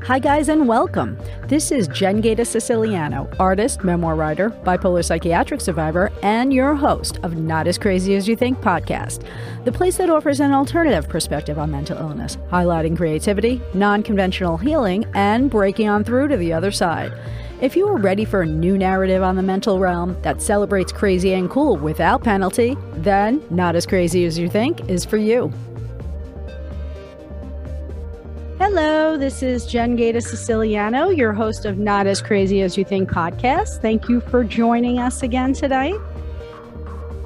Hi guys and welcome. This is Jen Gaeta Siciliano, artist, memoir writer, bipolar psychiatric survivor, and your host of Not As Crazy As You Think podcast, the place that offers an alternative perspective on mental illness, highlighting creativity, non-conventional healing, and breaking on through to the other side. If you are ready for a new narrative on the mental realm that celebrates crazy and cool without penalty, then Not As Crazy As You Think is for you. Hello, this is Jen Gaeta Siciliano, your host of Not As Crazy As You Think podcast. Thank you for joining us again today.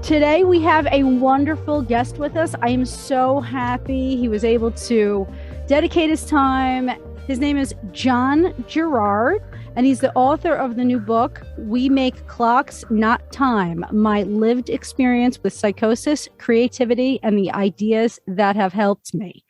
Today we have a wonderful guest with us. I am so happy he was able to dedicate his time. His name is John Gerrard, and he's the author of the new book, We Make Clocks, Not Time, My Lived Experience with Psychosis, Creativity, and the Ideas That Have Helped Me.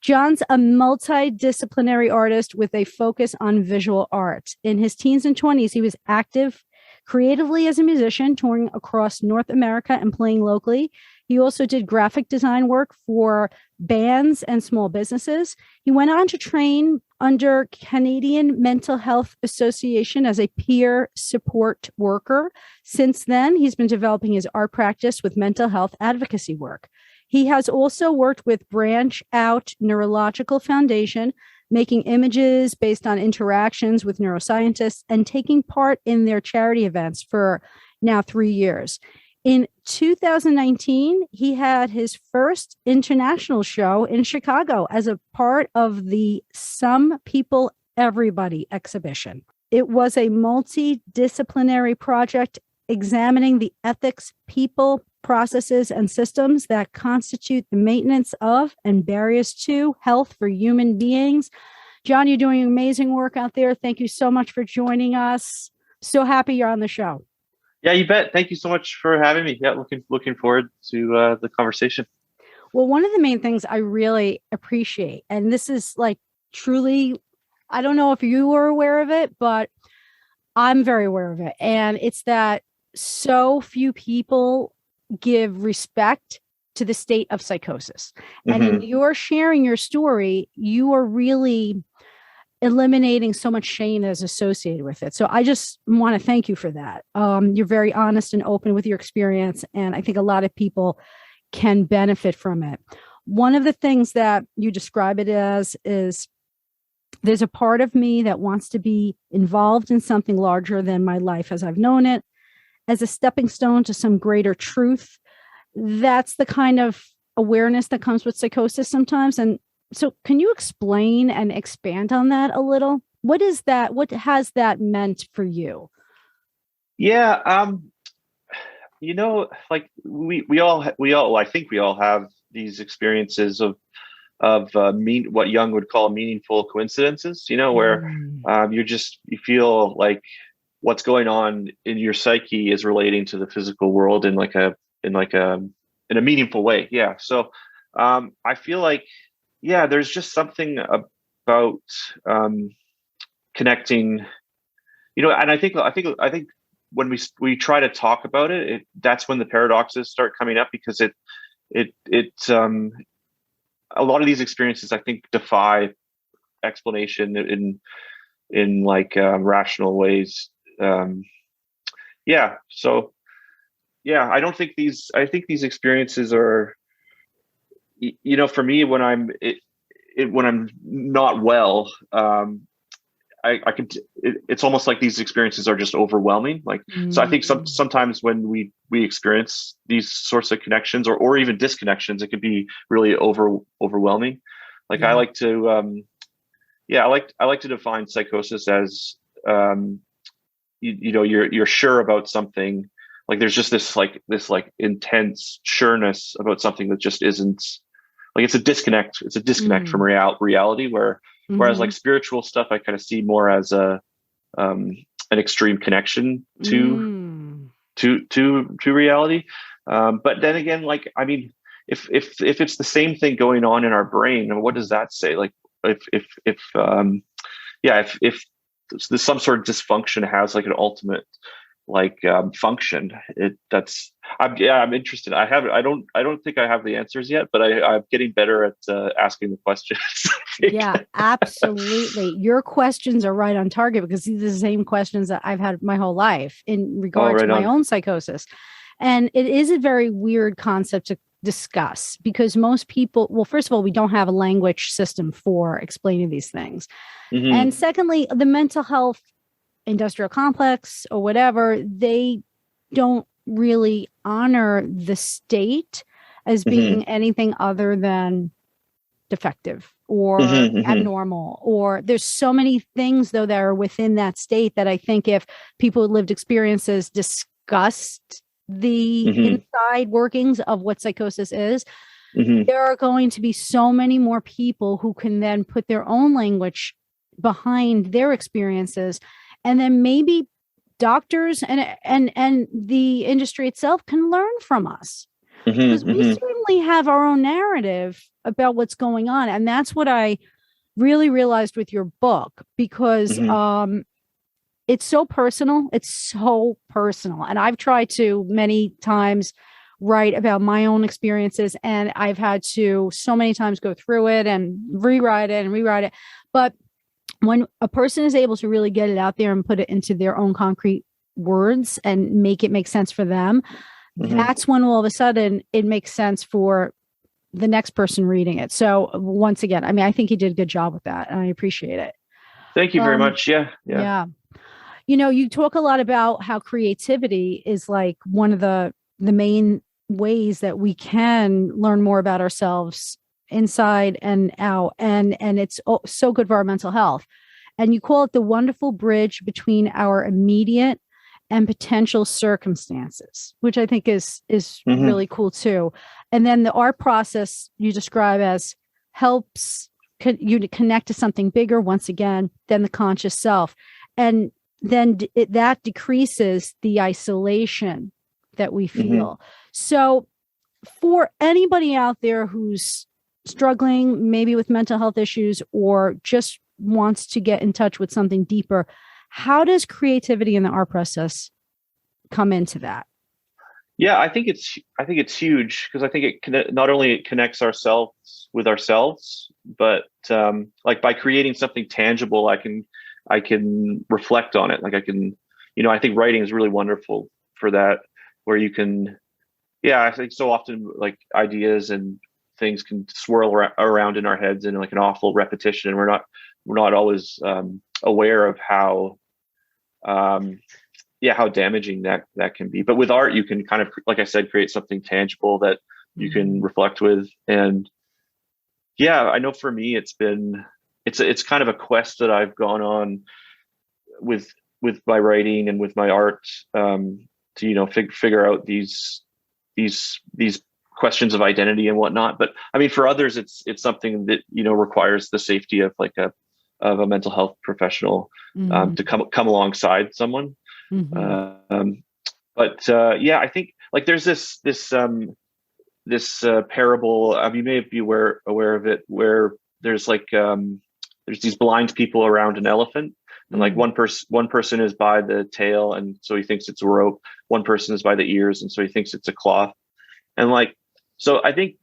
John's a multidisciplinary artist with a focus on visual art. In his teens and 20s, he was active creatively as a musician, touring across North America and playing locally. He also did graphic design work for bands and small businesses. He went on to train under Canadian Mental Health Association as a peer support worker. Since then, he's been developing his art practice with mental health advocacy work. He has also worked with Branch Out Neurological Foundation, making images based on interactions with neuroscientists and taking part in their charity events for now 3 years. In 2019, he had his first international show in Chicago as a part of the Some People Everybody exhibition. It was a multidisciplinary project examining the ethics, people, processes, and systems that constitute the maintenance of and barriers to health for human beings. John, you're doing amazing work out there. Thank you so much for joining us. So happy you're on the show. Yeah, you bet. Thank you so much for having me. Yeah, looking forward to the conversation. Well, one of the main things I really appreciate, and this is like truly, I don't know if you are aware of it, but I'm very aware of it. And it's that so few people give respect to the state of psychosis. And in your sharing your story, you are really eliminating so much shame that is associated with it. So I just want to thank you for that. You're very honest and open with your experience, and I think a lot of people can benefit from it. One of the things that you describe it as is there's a part of me that wants to be involved in something larger than my life as I've known it, as a stepping stone to some greater truth. That's the kind of awareness that comes with psychosis sometimes. And so can you explain and expand on that a little? What is that? What has that meant for you? Yeah. Like we all, I think we all have these experiences of what Jung would call meaningful coincidences, where you feel like what's going on in your psyche is relating to the physical world in a meaningful way. Yeah. So I feel like, there's just something about connecting, and I think when we try to talk about it, that's when the paradoxes start coming up, because a lot of these experiences, I think, defy explanation in rational ways. I think these experiences are, for me, when I'm not well, it's almost like these experiences are just overwhelming. So I think sometimes when we experience these sorts of connections or even disconnections, it can be really overwhelming. I like to, I like to define psychosis as, you're sure about something. Like there's just this intense sureness about something that just isn't, it's a disconnect. It's a disconnect from reality, whereas like spiritual stuff, I kind of see more as an extreme connection to reality. But then again, if it's the same thing going on in our brain, what does that say? If some sort of dysfunction has like an ultimate function, I'm interested. I don't think I have the answers yet, but I'm getting better at asking the questions think. Yeah, absolutely. Your questions are right on target because these are the same questions that I've had my whole life in regard to my own psychosis. And it is a very weird concept to discuss because most people, well, first of all, we don't have a language system for explaining these things. Mm-hmm. And secondly, the mental health industrial complex or whatever, they don't really honor the state as being anything other than defective or abnormal, or there's so many things though that are within that state that I think if people with lived experiences discussed the inside workings of what psychosis is, there are going to be so many more people who can then put their own language behind their experiences, and then maybe doctors and the industry itself can learn from us. Because we certainly have our own narrative about what's going on. And that's what I really realized with your book, because it's so personal. It's so personal. And I've tried to many times write about my own experiences, and I've had to so many times go through it and rewrite it. But when a person is able to really get it out there and put it into their own concrete words and make it make sense for them, that's when all of a sudden it makes sense for the next person reading it. So once again, I mean, I think you did a good job with that, and I appreciate it. Thank you very much. Yeah. You know, you talk a lot about how creativity is like one of the main ways that we can learn more about ourselves inside and out. And it's so good for our mental health. And you call it the wonderful bridge between our immediate and potential circumstances, which I think is really cool too. And then the art process you describe as helps you to connect to something bigger once again than the conscious self. And then that decreases the isolation that we feel. So for anybody out there who's struggling maybe with mental health issues or just wants to get in touch with something deeper, how does creativity in the art process come into that? Yeah, I think it's huge because I think it not only it connects ourselves with ourselves, but like by creating something tangible, I can reflect on it. Like I can, I think writing is really wonderful for that, where you can, I think so often like ideas and things can swirl around in our heads in like an awful repetition, and we're not always aware of how damaging that can be. But with art, you can kind of, like I said, create something tangible that you can reflect with. And I know for me, it's kind of a quest that I've gone on with my writing and with my art, to, figure out these questions of identity and whatnot. But I mean, for others, it's something that, requires the safety of like a mental health professional, to come alongside someone. I think like there's this parable, you may be aware of it, where there's like there's these blind people around an elephant, and like one person is by the tail, and so he thinks it's a rope. One person is by the ears, and so he thinks it's a cloth. And like, so I think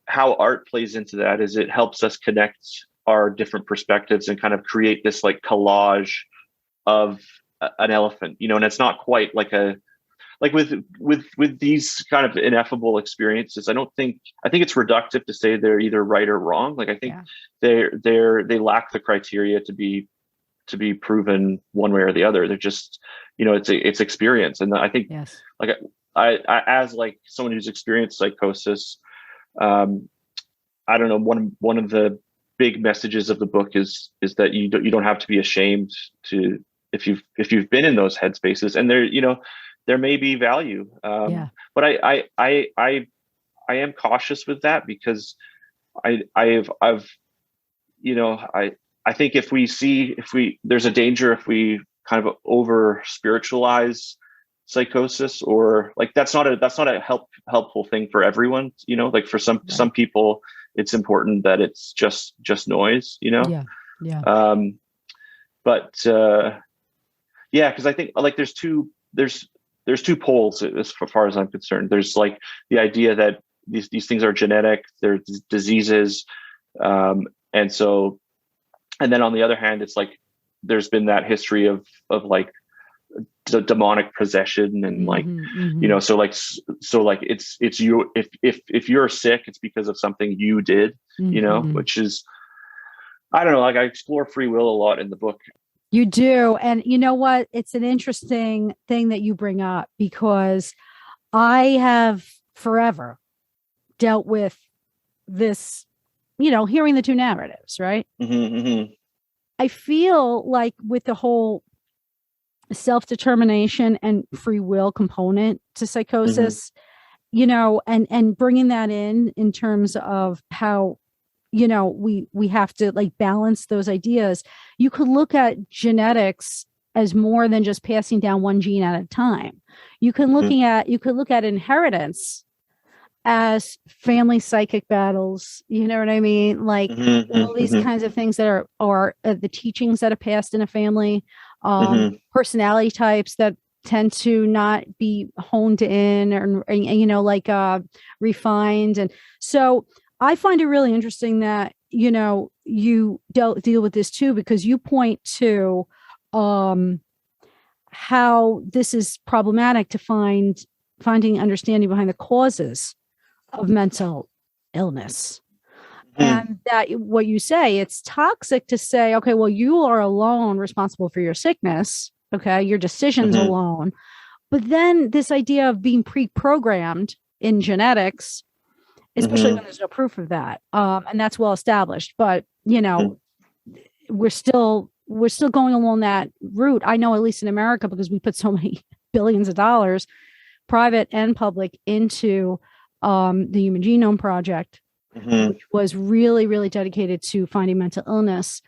how art plays into that is it helps us connect our different perspectives and kind of create this like collage of an elephant, and it's not quite like with these kind of ineffable experiences. I think it's reductive to say they're either right or wrong. Like I think they lack the criteria to be proven one way or the other. They're just, it's experience. And I think like I as like someone who's experienced psychosis, I don't know, one of the big messages of the book is that you don't have to be ashamed to, if you've been in those headspaces, and there may be value. But I am cautious with that, because I think there's a danger if we kind of over spiritualize psychosis, or like that's not a helpful thing for everyone. Like for some people, it's important that it's just noise. Because I think like there's two poles as far as I'm concerned. There's like the idea that these things are genetic, they're diseases, And so, and then on the other hand, it's like there's been that history of like demonic possession and like, you know, so like it's you, if you're sick, it's because of something you did, you know, which is, I don't know, like I explore free will a lot in the book. You do. And you know what? It's an interesting thing that you bring up, because I have forever dealt with this, you know, hearing the two narratives, right? I feel like with the whole self-determination and free will component to psychosis, you know, and bringing that in terms of how, you know, we have to like balance those ideas. You could look at genetics as more than just passing down one gene at a time. You can look at inheritance as family psychic battles, you know what I mean? Like all these kinds of things that are the teachings that are passed in a family, personality types that tend to not be honed in or you know, like refined. And so I find it really interesting that, you know, you deal with this too, because you point to how this is problematic to finding understanding behind the causes of mental illness. And that what you say, it's toxic to say, okay, well, you are alone responsible for your sickness. Okay. Your decisions alone. But then this idea of being pre-programmed in genetics, especially when there's no proof of that. And that's well established, but you know, we're still going along that route. I know, at least in America, because we put so many billions of dollars, private and public, into the Human Genome Project, which was really, really dedicated to finding mental illness,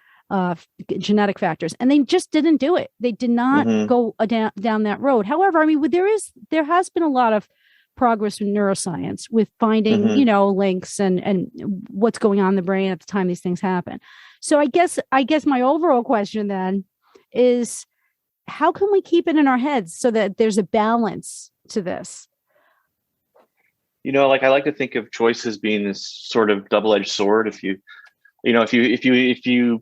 genetic factors. And they just didn't do it. They did not go down that road. However, I mean, there has been a lot of progress in neuroscience with finding, you know, links and what's going on in the brain at the time these things happen. So I guess my overall question then is, how can we keep it in our heads so that there's a balance to this? You know, like I like to think of choice as being this sort of double-edged sword. If you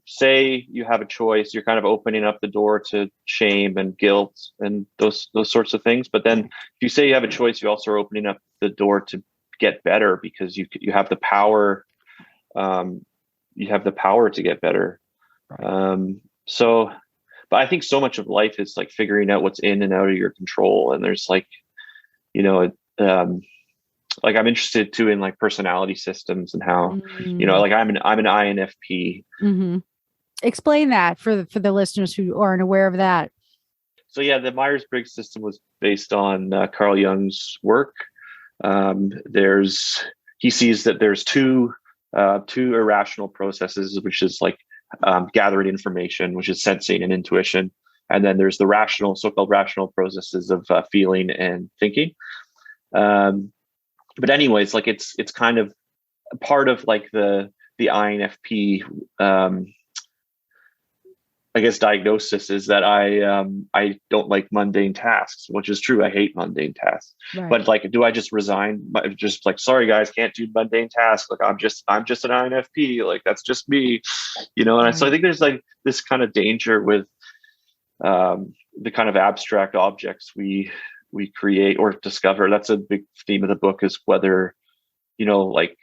say you have a choice, you're kind of opening up the door to shame and guilt and those sorts of things. But then if you say you have a choice, you also are opening up the door to get better, because you have the power. You have the power to get better. So, but I think so much of life is like figuring out what's in and out of your control. And there's like, you know, like I'm interested too in like personality systems and how, you know, like I'm an INFP. Explain that for the listeners who aren't aware of that. So yeah, the Myers-Briggs system was based on Carl Jung's work. He sees that there's two irrational processes, which is like gathering information, which is sensing and intuition. And then there's the rational, so-called rational processes of feeling and thinking. But anyways, like it's kind of part of like the INFP, I guess, diagnosis is that I don't like mundane tasks, which is true. I hate mundane tasks. Right. But like, do I just resign? Just like, sorry guys, can't do mundane tasks. Like I'm just an INFP. Like that's just me, you know. And so I think there's like this kind of danger with the kind of abstract objects we create or discover. That's a big theme of the book, is whether, you know, like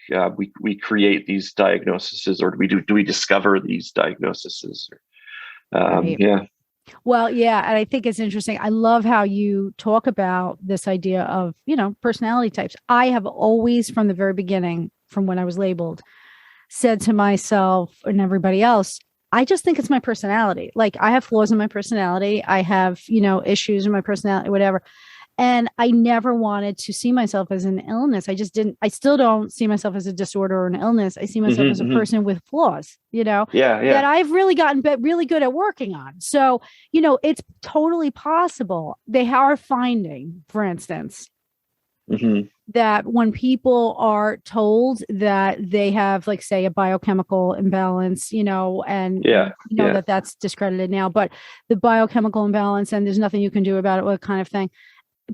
we create these diagnoses, or do we discover these diagnoses? Right. Yeah. Well, yeah. And I think it's interesting. I love how you talk about this idea of, you know, personality types. I have always, from the very beginning, from when I was labeled, said to myself and everybody else, I just think it's my personality. Like I have flaws in my personality. I have, you know, issues in my personality, whatever. And I never wanted to see myself as an illness. I still don't see myself as a disorder or an illness. I see myself as a person with flaws, you know, that I've really gotten really good at working on. So, you know, it's totally possible. They are finding, for instance, that when people are told that they have, like, say, a biochemical imbalance, you know, and that's discredited now, but the biochemical imbalance and there's nothing you can do about it, what kind of thing,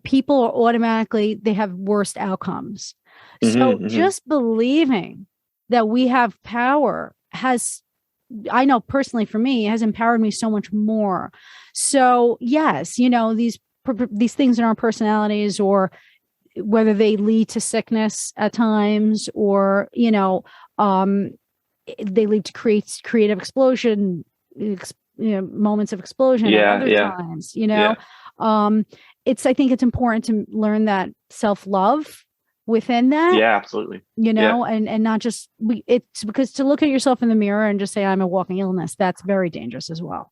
people are automatically, they have worse outcomes. So just believing that we have power I know personally for me, has empowered me so much more. So yes, these things in our personalities, or whether they lead to sickness at times, or they lead to creative explosion, moments of explosion at other times. I think it's important to learn that self-love within that. Yeah, absolutely. And not just it's because to look at yourself in the mirror and just say I'm a walking illness, that's very dangerous as well.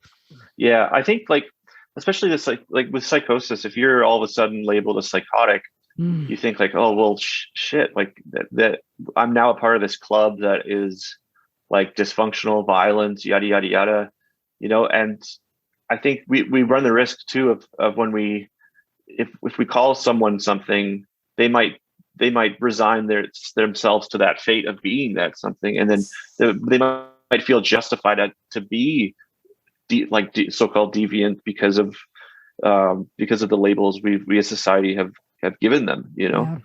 Yeah, I think especially this like with psychosis, if you're all of a sudden labeled a psychotic, you think like, oh well, shit, like that I'm now a part of this club that is like dysfunctional, violence, yada yada yada, and I think we run the risk too of when if we call someone something, they might resign themselves to that fate of being that something, and then they might feel justified to be so-called deviant because of the labels we as society have given them. Yeah,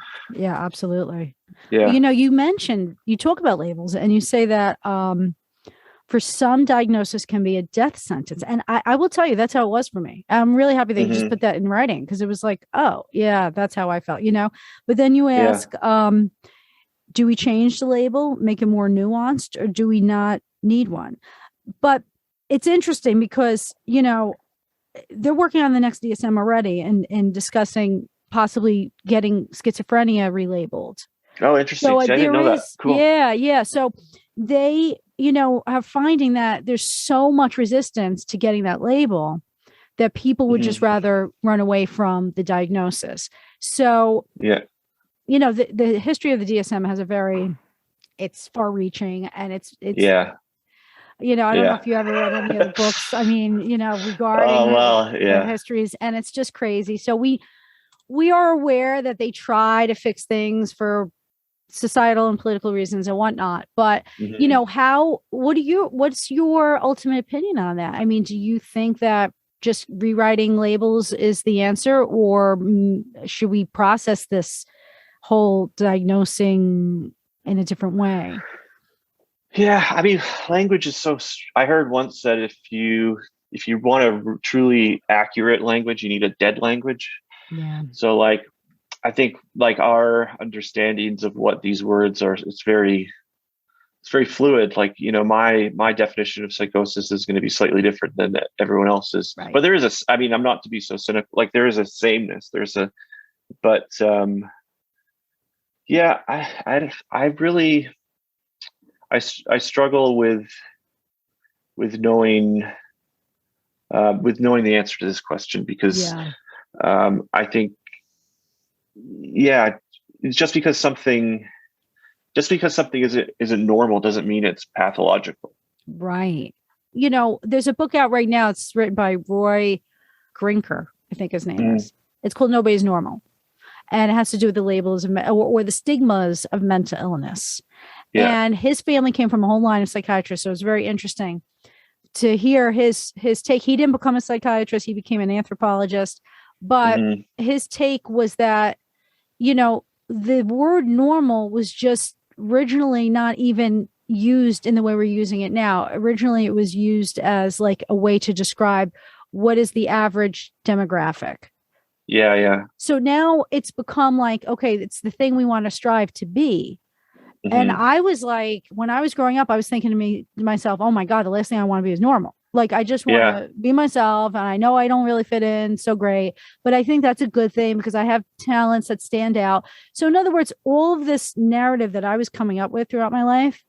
absolutely. Yeah. You talk about labels, and you say that for some, diagnosis can be a death sentence. And I will tell you, that's how it was for me. I'm really happy that you just put that in writing, because it was like, oh yeah, that's how I felt, but then you ask, do we change the label, make it more nuanced, or do we not need one? But it's interesting because, they're working on the next DSM already and discussing possibly getting schizophrenia relabeled. Oh, interesting. So I didn't know that. Cool. Yeah. So they, are finding that there's so much resistance to getting that label that people would just rather run away from the diagnosis. So, the history of the DSM has it's far reaching, and it's I don't know if you ever read any of the books, regarding their histories, and it's just crazy. So we are aware that they try to fix things for societal and political reasons and whatnot, but what's your ultimate opinion on that? I mean, do you think that just rewriting labels is the answer, or should we process this whole diagnosing in a different way? Yeah, I mean, language is I heard once that if you want a truly accurate language, you need a dead language. Yeah. So I think our understandings of what these words are, it's very fluid. My definition of psychosis is going to be slightly different than everyone else's. Right. But there is I'm not to be so cynical. There is a sameness. I struggle with knowing the answer to this question, because I think just because something isn't normal doesn't mean it's pathological. Right. There's a book out right now. It's written by Roy Grinker, I think his name is. It's called Nobody's Normal. And it has to do with the labels or the stigmas of mental illness. Yeah. And his family came from a whole line of psychiatrists. So it was very interesting to hear his take. He didn't become a psychiatrist. He became an anthropologist. But his take was that, the word normal was just originally not even used in the way we're using it now. Originally, it was used as like a way to describe what is the average demographic. Yeah. So now it's become like, okay, it's the thing we want to strive to be. And I was like, when I was growing up, I was thinking to myself, oh my God, the last thing I want to be is normal. Like, I just want to be myself. And I know I don't really fit in so great, but I think that's a good thing because I have talents that stand out. So in other words, all of this narrative that I was coming up with throughout my life,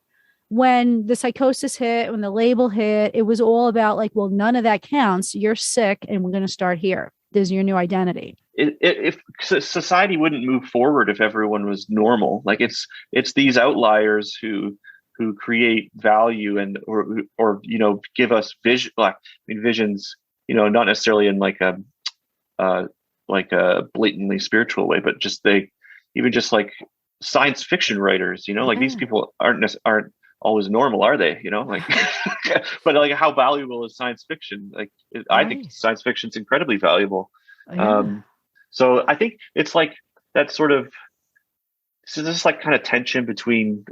when the psychosis hit, when the label hit, it was all about like, well, none of that counts. You're sick and we're going to start here. There's your new identity. If society wouldn't move forward if everyone was normal, like it's these outliers who create value and or give us vision. Visions, not necessarily in like a blatantly spiritual way, but just like science fiction writers. These people aren't always normal, are they? But like, how valuable is science fiction? I think science fiction is incredibly valuable. So I think it's like that sort of, so there's like kind of tension between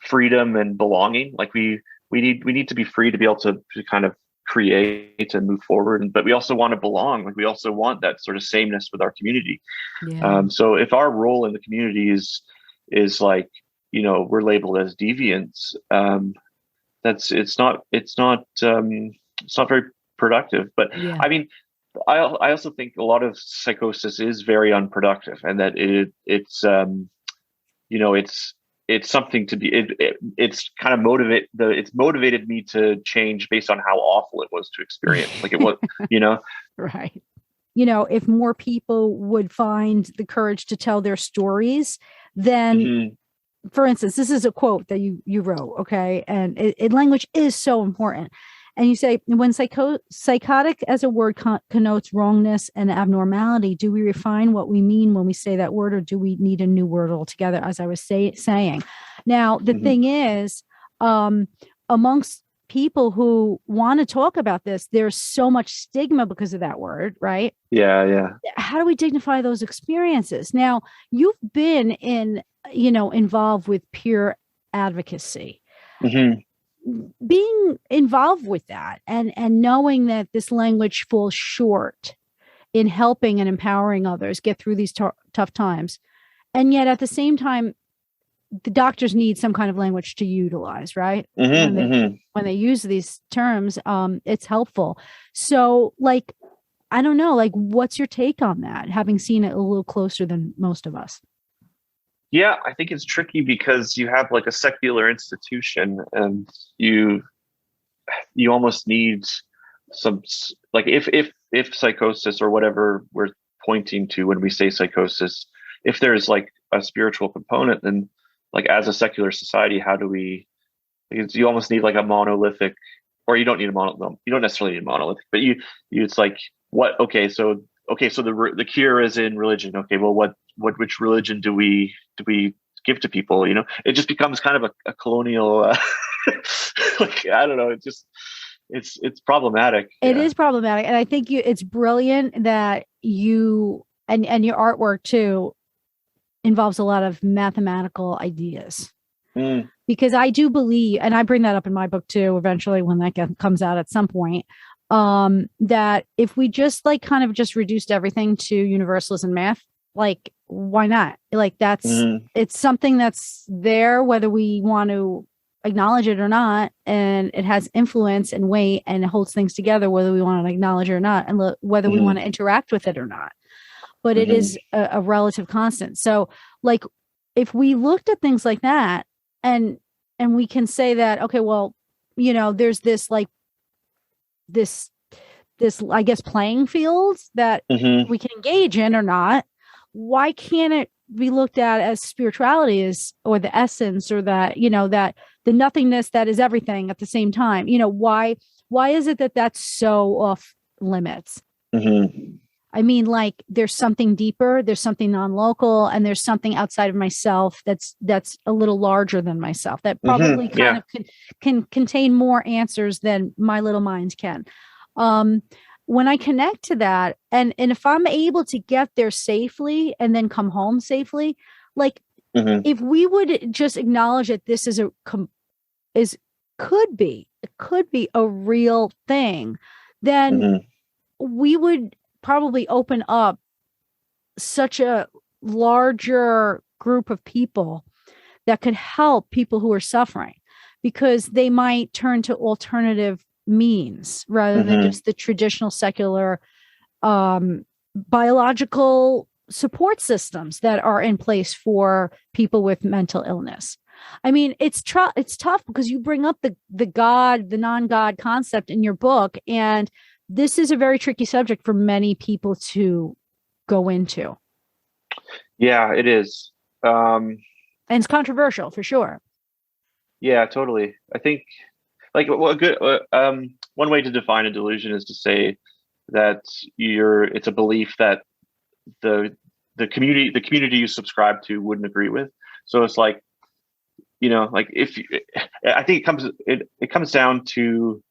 freedom and belonging. Like we need to be free to be able to kind of create and move forward, but we also want to belong. Like we also want that sort of sameness with our community. So if our role in the community is like, we're labeled as deviants, it's not very productive. But I mean, I also think a lot of psychosis is very unproductive, and that it's something to be, it's kind of it's motivated me to change based on how awful it was to experience. Like it was, Right. If more people would find the courage to tell their stories, then, for instance, this is a quote that you wrote. Okay. And language is so important. And you say, when psychotic as a word connotes wrongness and abnormality, do we refine what we mean when we say that word, or do we need a new word altogether, as I was saying? Now, the thing is, amongst people who want to talk about this, there's so much stigma because of that word, right? Yeah. How do we dignify those experiences? Now, you've been involved with peer advocacy. Being involved with that and knowing that this language falls short in helping and empowering others get through these tough times. And yet at the same time, the doctors need some kind of language to utilize, right? When they use these terms, it's helpful. So like, I don't know, like, what's your take on that, having seen it a little closer than most of us? Yeah, I think it's tricky because you have like a secular institution, and you almost need some, like, if psychosis, or whatever we're pointing to when we say psychosis, if there's like a spiritual component, then like as a secular society, how do we? Because you almost need like a monolithic, or you don't need you don't necessarily need a monolithic, but it's like what? Okay, so the cure is in religion. Okay, well, which religion do we give to people? It just becomes kind of a colonial, like, I don't know. It's problematic. It is problematic, and I think it's brilliant that you and your artwork too involves a lot of mathematical ideas. Because I do believe, and I bring that up in my book too, eventually when that comes out at some point, that if we just like kind of just reduced everything to universalism math, like, why not? Like, that's it's something that's there, whether we want to acknowledge it or not, and it has influence and weight, and it holds things together, whether we want to acknowledge it or not, and whether we want to interact with it or not. But it is a relative constant. So like, if we looked at things like that, and we can say that, okay, well, there's this like this I guess playing field that we can engage in or not. Why can't it be looked at as spirituality or the essence, or that, that the nothingness that is everything at the same time? Why is it that that's so off limits? I mean, like, there's something deeper, there's something non-local, and there's something outside of myself that's a little larger than myself, that probably kind of can contain more answers than my little mind can. When I connect to that, and if I'm able to get there safely and then come home safely, like, if we would just acknowledge that this could be a real thing, then we would probably open up such a larger group of people that could help people who are suffering, because they might turn to alternative means rather than just the traditional secular biological support systems that are in place for people with mental illness. I mean, it's tough because you bring up the non-God concept in your book, and this is a very tricky subject for many people to go into. Yeah, it is. And it's controversial for sure. Yeah, totally. I think, like, one way to define a delusion is to say that it's a belief that the community you subscribe to wouldn't agree with. So it's like, like, I think it comes down to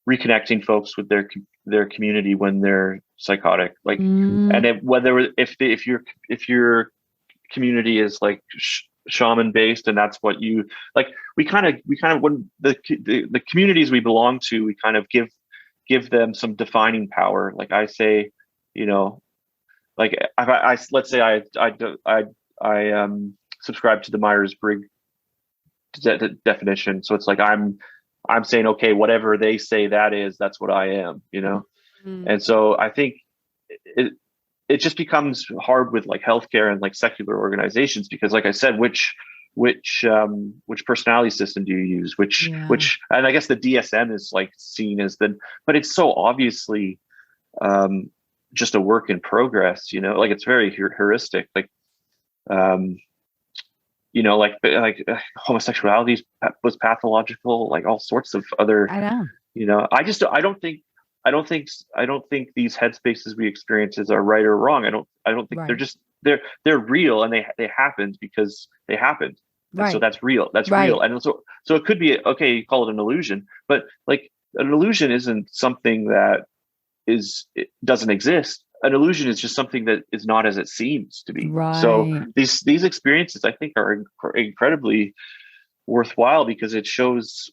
reconnecting folks with their community when they're psychotic, like, and if your community is like shaman based, and that's what you like. We kind of when the communities we belong to, we kind of give them some defining power. Like I say, like I let's say I subscribe to the Myers-Briggs definition. So it's like I'm saying, okay, whatever they say that's what I am, And so I think it just becomes hard with like healthcare and like secular organizations, because like I said, which personality system do you use? Which and I guess the DSM is like seen as but it's so obviously just a work in progress, like it's very heuristic, like like homosexuality was pathological, like all sorts of other, I don't think these headspaces we experiences are right or wrong. I don't think they're real, and they happened because they happened. Right. And so that's real. That's real. And so it could be, okay, you call it an illusion, but like an illusion isn't something that it doesn't exist. An illusion is just something that is not as it seems to be. Right. So these experiences, I think, are incredibly worthwhile, because it shows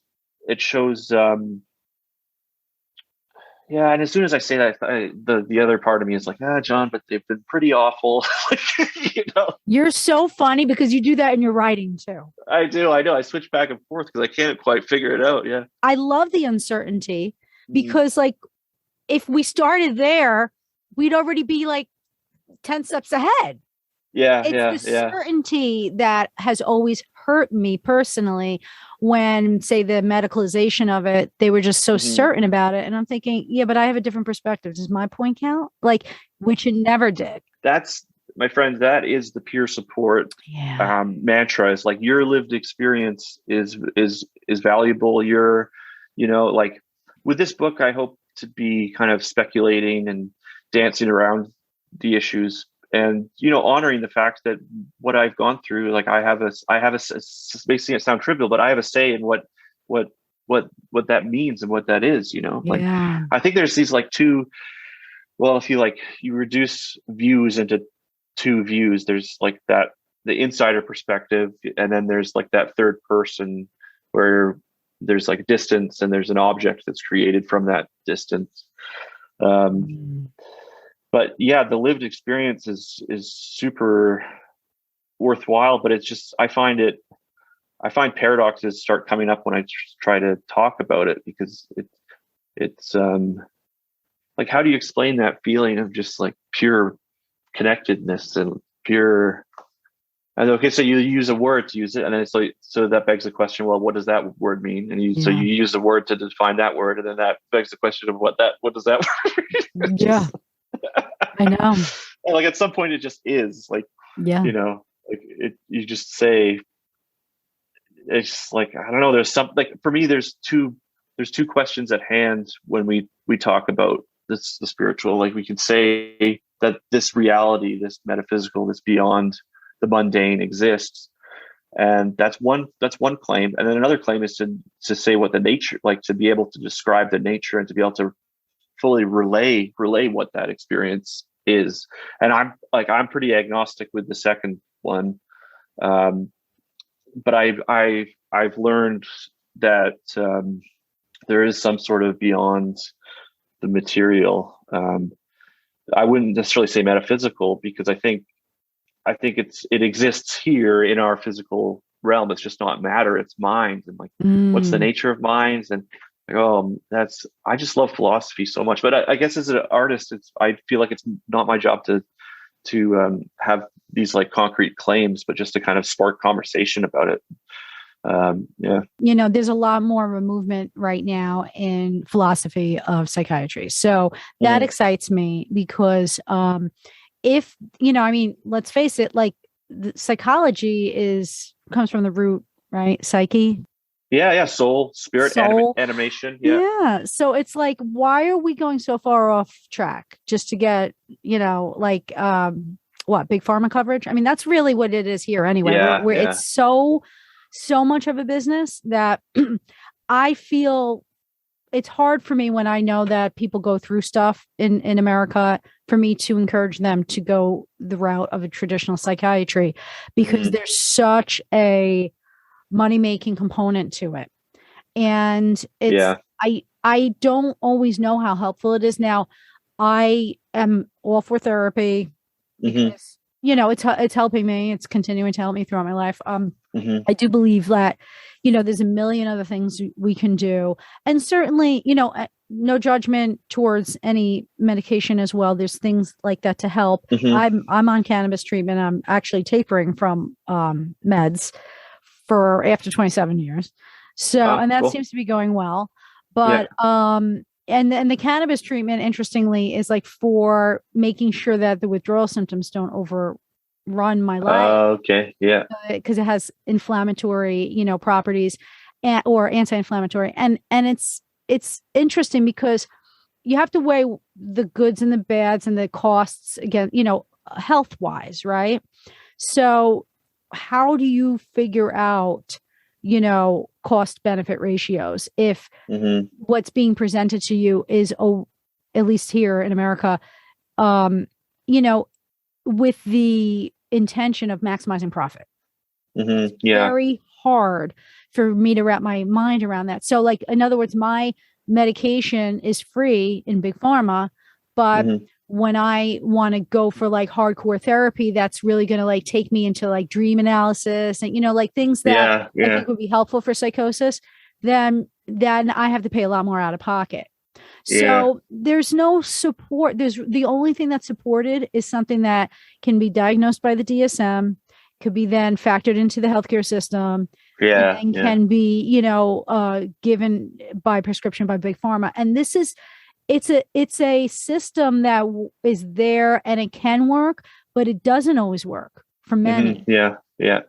yeah, and as soon as I say that, the other part of me is like, John, but they've been pretty awful. You're so funny, because you do that in your writing too. I do. I know. I switch back and forth because I can't quite figure it out. Yeah. I love the uncertainty, because like if we started there, we'd already be like 10 steps ahead. Yeah. It's the certainty that has always hurt me personally, when, say, the medicalization of it, they were just so certain about it. And I'm thinking, yeah, but I have a different perspective. Does my point count? Like, which it never did. That's, my friend, that is the peer support mantra. Is like, your lived experience is valuable. You're, like with this book, I hope to be kind of speculating and dancing around the issues, and honoring the fact that what I've gone through, like I have a making it sound trivial, but I have a say in what that means and what that is. Like I think there's these like if you reduce views into two views, there's like that, the insider perspective, and then there's like that third person where there's like distance, and there's an object that's created from that distance. But yeah, the lived experience is super worthwhile, but it's just, I find paradoxes start coming up when I try to talk about it, because it's like, how do you explain that feeling of just like pure connectedness and pure, and okay, so you use a word to use it, and then so that begs the question, well, what does that word mean? And so you use a word to define that word, and then that begs the question of what does that word mean? Yeah. I know. And like at some point it just is like, like you just say, it's just like, I don't know, there's some, like for me, there's two questions at hand when we talk about the spiritual. Like we can say that this reality, this metaphysical, this beyond the mundane exists. And that's one claim. And then another claim is to say what the nature, like to be able to describe the nature and to be able to fully relay what that experience is. And I'm pretty agnostic with the second one. But I've learned that there is some sort of beyond the material. I wouldn't necessarily say metaphysical, because I think it exists here in our physical realm. It's just not matter, it's mind. And like, what's the nature of minds? And like, I just love philosophy so much. But I guess as an artist, I feel like it's not my job to have these like concrete claims, but just to kind of spark conversation about it. There's a lot more of a movement right now in philosophy of psychiatry. So that excites me, because if, let's face it, like the psychology comes from the root, right? Psyche. Yeah. Soul, spirit, animation. Yeah. So it's like, why are we going so far off track just to get, big pharma coverage? I mean, that's really what it is here anyway. It's so much of a business that I feel it's hard for me when I know that people go through stuff in America for me to encourage them to go the route of a traditional psychiatry, because there's such a money-making component to it. And I don't always know how helpful it is. Now, I am all for therapy because, it's helping me. It's continuing to help me throughout my life. I do believe that, there's a million other things we can do. And certainly, no judgment towards any medication as well. There's things like that to help. I'm on cannabis treatment. I'm actually tapering from meds for after 27 years. So, and that seems to be going well. But, and the cannabis treatment, interestingly, is like for making sure that the withdrawal symptoms don't overrun my life. Okay. Yeah. Because it has inflammatory, properties or anti-inflammatory. And it's interesting because you have to weigh the goods and the bads and the costs again, health wise. Right. So how do you figure out, cost benefit ratios if what's being presented to you is, at least here in America, with the intention of maximizing profit? It's very hard for me to wrap my mind around that. So like, in other words, my medication is free in big pharma, but when I want to go for like hardcore therapy, that's really going to like take me into like dream analysis and, like things that I think would be helpful for psychosis, then I have to pay a lot more out of pocket. So there's no support. The only thing that's supported is something that can be diagnosed by the DSM, could be then factored into the healthcare system, and can be, given by prescription by big pharma. And this is, it's a system that is there and it can work, but it doesn't always work for many.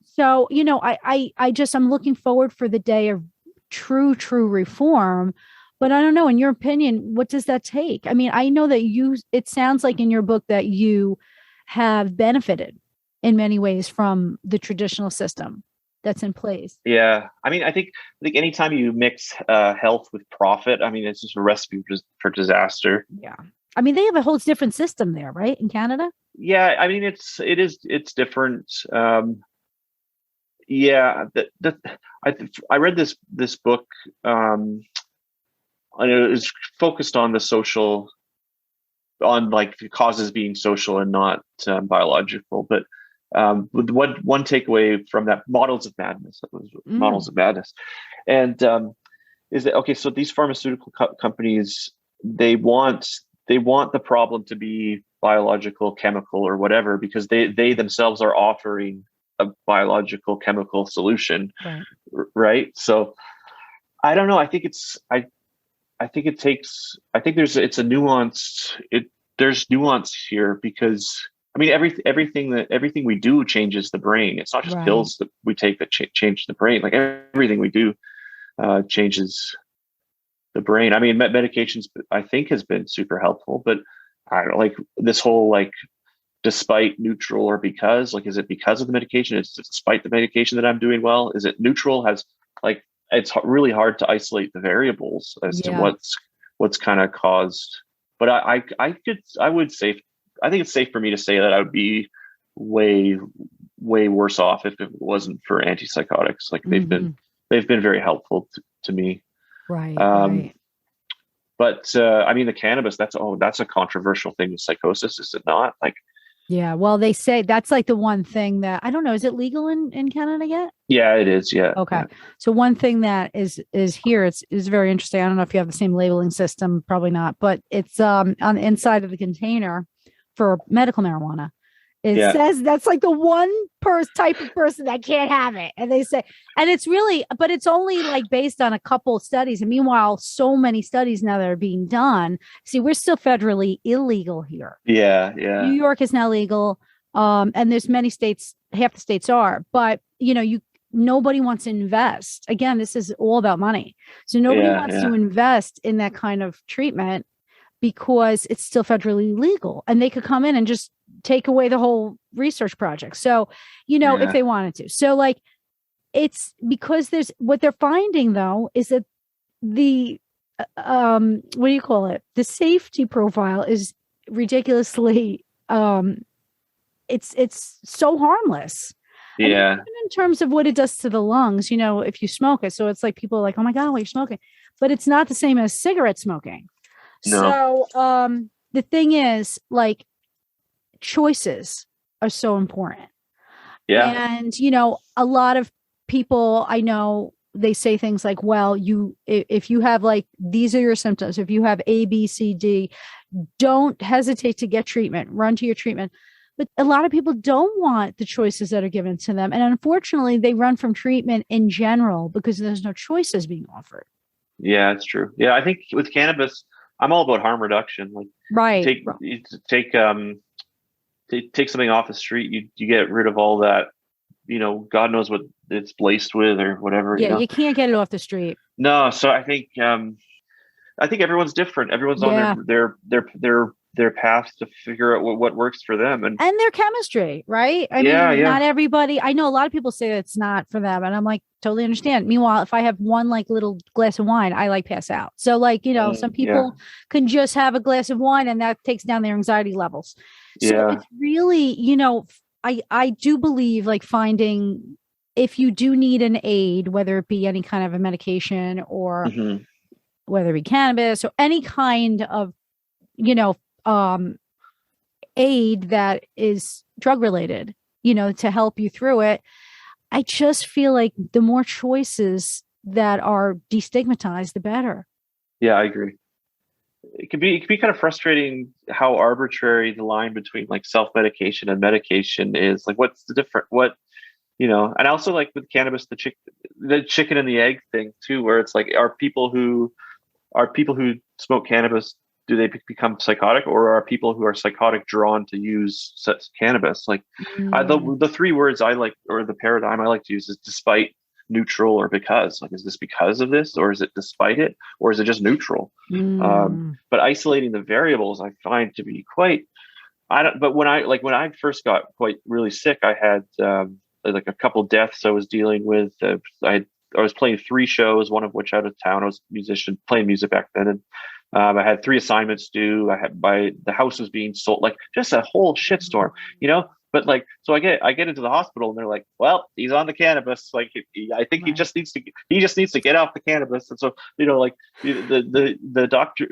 So, I'm looking forward for the day of true reform. But I don't know, in your opinion, what does that take? I mean, I know that it sounds like in your book that you have benefited in many ways from the traditional system that's in place. Yeah. I mean, I think anytime you mix health with profit, I mean, it's just a recipe for disaster. Yeah. I mean, they have a whole different system there, right? In Canada? Yeah. I mean, it's different. I read this book, and it was focused on the social, on like the causes being social and not biological. But one takeaway from that, Models of Madness, and is that, okay, so these pharmaceutical companies, they want the problem to be biological, chemical, or whatever, because they themselves are offering a biological chemical solution, right? So I don't know. I think it's there's nuance here, because I mean, everything we do changes the brain. It's not just pills that we take that change the brain. Like everything we do changes the brain. I mean, medications, I think, has been super helpful, but I don't know, like this whole like despite, neutral, or because, like, is it because of the medication? Is it despite the medication that I'm doing well? Is it neutral? It's really hard to isolate the variables as to what's kind of caused. But I would say, I think it's safe for me to say that I would be way worse off if it wasn't for antipsychotics. Like they've been very helpful to me. Right. But I mean, the cannabis, that's a controversial thing with psychosis, is it not? Like, yeah, well, they say that's like the one thing that, I don't know, is it legal in Canada yet? Yeah, it is. Yeah. Okay. Yeah. So one thing that is here, is very interesting. I don't know if you have the same labeling system, probably not, but it's on the inside of the container for medical marijuana. It says that's like the one type of person that can't have it. And they say, and it's really, but it's only like based on a couple of studies. And meanwhile, so many studies now that are being done. See, we're still federally illegal here. Yeah. New York is now legal. And there's many states, half the states are, but nobody wants to invest. Again, this is all about money. So nobody wants to invest in that kind of treatment because it's still federally legal, and they could come in and just take away the whole research project. So, if they wanted to. So like, it's because there's, what they're finding though, is that what do you call it? The safety profile is ridiculously, it's so harmless. I mean, Yeah. even in terms of what it does to the lungs, if you smoke it. So it's like people are like, oh my God, why are you smoking? But it's not the same as cigarette smoking. No. So the thing is, like, choices are so important. Yeah. And, a lot of people I know, they say things like, well, if you have like, these are your symptoms, if you have A, B, C, D, don't hesitate to get treatment, run to your treatment. But a lot of people don't want the choices that are given to them. And unfortunately, they run from treatment in general because there's no choices being offered. Yeah, it's true. Yeah, I think with cannabis, I'm all about harm reduction. Like, Right. take something off the street, you get rid of all that, God knows what it's laced with or whatever. Yeah, you can't get it off the street. No, so I think everyone's different. Everyone's on their path to figure out what works for them and their chemistry, right? I mean, not everybody. I know a lot of people say it's not for them, and I'm like, totally understand. Meanwhile, if I have one like little glass of wine, I like pass out. So like, some people can just have a glass of wine and that takes down their anxiety levels. So it's really, I do believe like finding, if you do need an aid, whether it be any kind of a medication or whether it be cannabis or any kind of, aid that is drug related, to help you through it. I just feel like the more choices that are destigmatized, the better. Yeah, I agree. It can be kind of frustrating how arbitrary the line between like self-medication and medication is. Like, what's the different, and also like with cannabis, the chicken and the egg thing too, where it's like, are people who smoke cannabis, do they become psychotic, or are people who are psychotic drawn to use cannabis? Like, the three words I like, or the paradigm I like to use, is despite, neutral, or because. Like, is this because of this, or is it despite it, or is it just neutral? But isolating the variables, I find to be quite. But when I first got quite really sick, I had like a couple deaths I was dealing with. I was playing 3 shows, one of which out of town. I was a musician playing music back then, and I had 3 assignments due. The house was being sold, like just a whole shitstorm, But like, so I get into the hospital and they're like, well, he's on the cannabis. Like, I think he just needs to get off the cannabis. And so, like the doctor,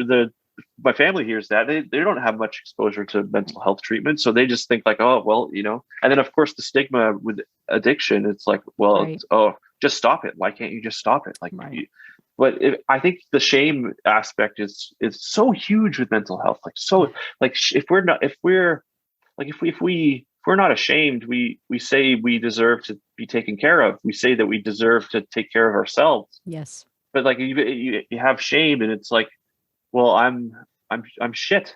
my family hears that they don't have much exposure to mental health treatment. So they just think like, oh, well, and then of course the stigma with addiction, it's like, well, right. Just stop it. Why can't you just stop it? Like, right. But I think the shame aspect is so huge with mental health. Like, so like if we're not ashamed, we say we deserve to be taken care of. We say that we deserve to take care of ourselves. Yes. But like you have shame, and it's like, well, I'm shit.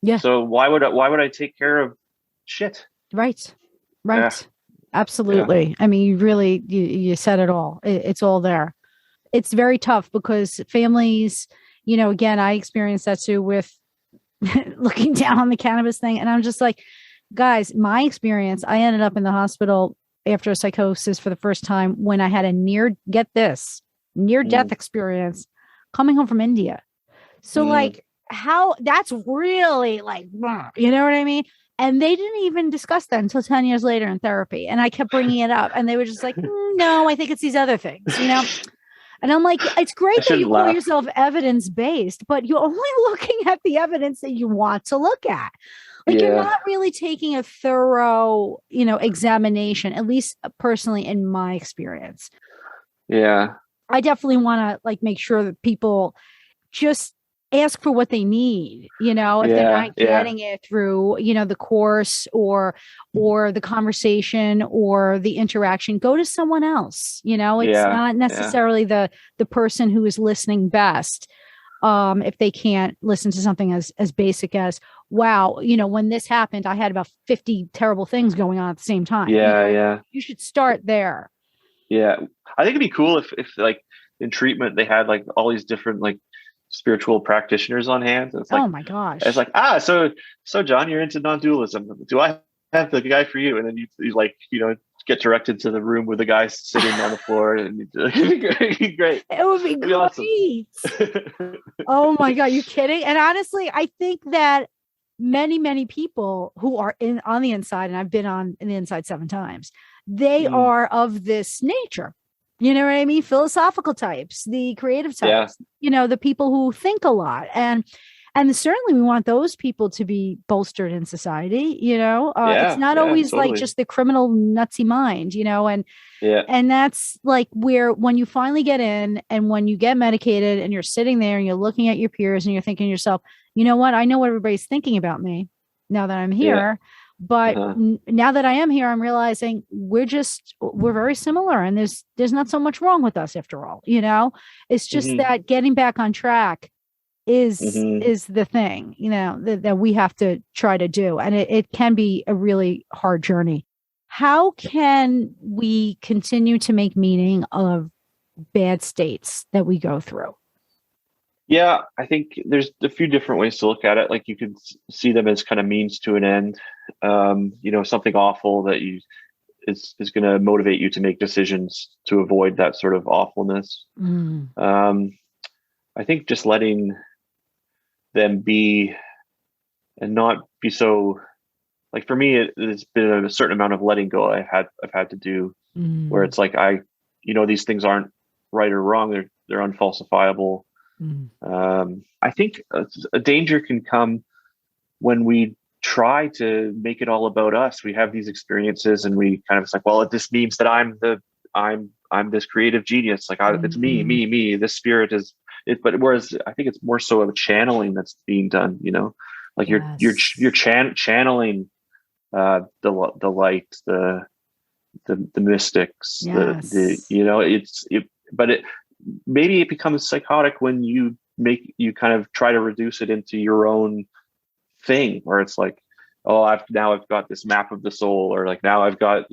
Yeah. So why would I take care of shit? Right. Yeah. Absolutely. Yeah. I mean, you said it all. It's all there. It's very tough because families, again, I experienced that too with looking down on the cannabis thing. And I'm just like, guys, my experience, I ended up in the hospital after a psychosis for the first time when I had a near-death experience coming home from India. So like that's really like, you know what I mean? And they didn't even discuss that until 10 years later in therapy. And I kept bringing it up and they were just like, no, I think it's these other things, And I'm like, it's great that you call yourself evidence-based, but you're only looking at the evidence that you want to look at. Like, you're not really taking a thorough, examination, at least personally in my experience. Yeah. I definitely want to like make sure that people just ask for what they need, if they're not getting it through, the course or the conversation or the interaction, go to someone else. It's not necessarily the person who is listening best. If they can't listen to something as basic as, wow, when this happened, I had about 50 terrible things going on at the same time. You should start there. Yeah. I think it'd be cool if like in treatment, they had like all these different like spiritual practitioners on hand. It's like, oh my gosh. It's like, so John, you're into non-dualism. Do I have the guy for you? And then you like, get directed to the room with the guy sitting on the floor, and it'd be great. It would be great. Awesome. Oh my God, you kidding? And honestly, I think that many people who are on the inside, and I've been on the inside 7 times, they are of this nature. You know what I mean? Philosophical types, the creative types, the people who think a lot. And certainly we want those people to be bolstered in society, it's not always totally. Like just the criminal nutsy mind, and that's like where, when you finally get in and when you get medicated and you're sitting there and you're looking at your peers and you're thinking to yourself, you know what, I know what everybody's thinking about me now that I'm here. But now that I am here, I'm realizing we're very similar, and there's not so much wrong with us after all. It's just that getting back on track is the thing, that we have to try to do. And it can be a really hard journey. How can we continue to make meaning of bad states that we go through? Yeah, I think there's a few different ways to look at it. Like, you could see them as kind of means to an end. Something awful that is going to motivate you to make decisions to avoid that sort of awfulness. I think just letting them be and not be so, like, for me, it's been a certain amount of letting go I've had to do, where it's like, these things aren't right or wrong. They're unfalsifiable. I think a danger can come when we try to make it all about us. We have these experiences and we kind of, it's like, well, this means that I'm this creative genius. Like, it's me, this spirit is it. But whereas I think it's more so of a channeling that's being done, like you're channeling the light, the mystics, maybe it becomes psychotic when you kind of try to reduce it into your own thing, where it's like, oh, I've got this map of the soul, or like, now I've got,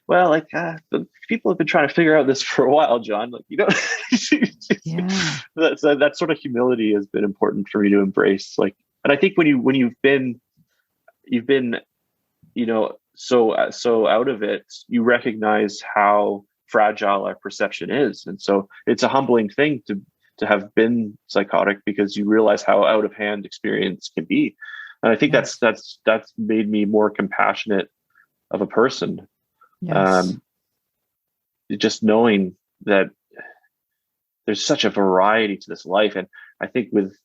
well, like, the people have been trying to figure out this for a while, John. Like, that sort of humility has been important for me to embrace. Like, and I think when you've been, so out of it, you recognize how fragile our perception is. And so it's a humbling thing to have been psychotic, because you realize how out of hand experience can be. And I think that's made me more compassionate of a person. Just knowing that there's such a variety to this life. And I think with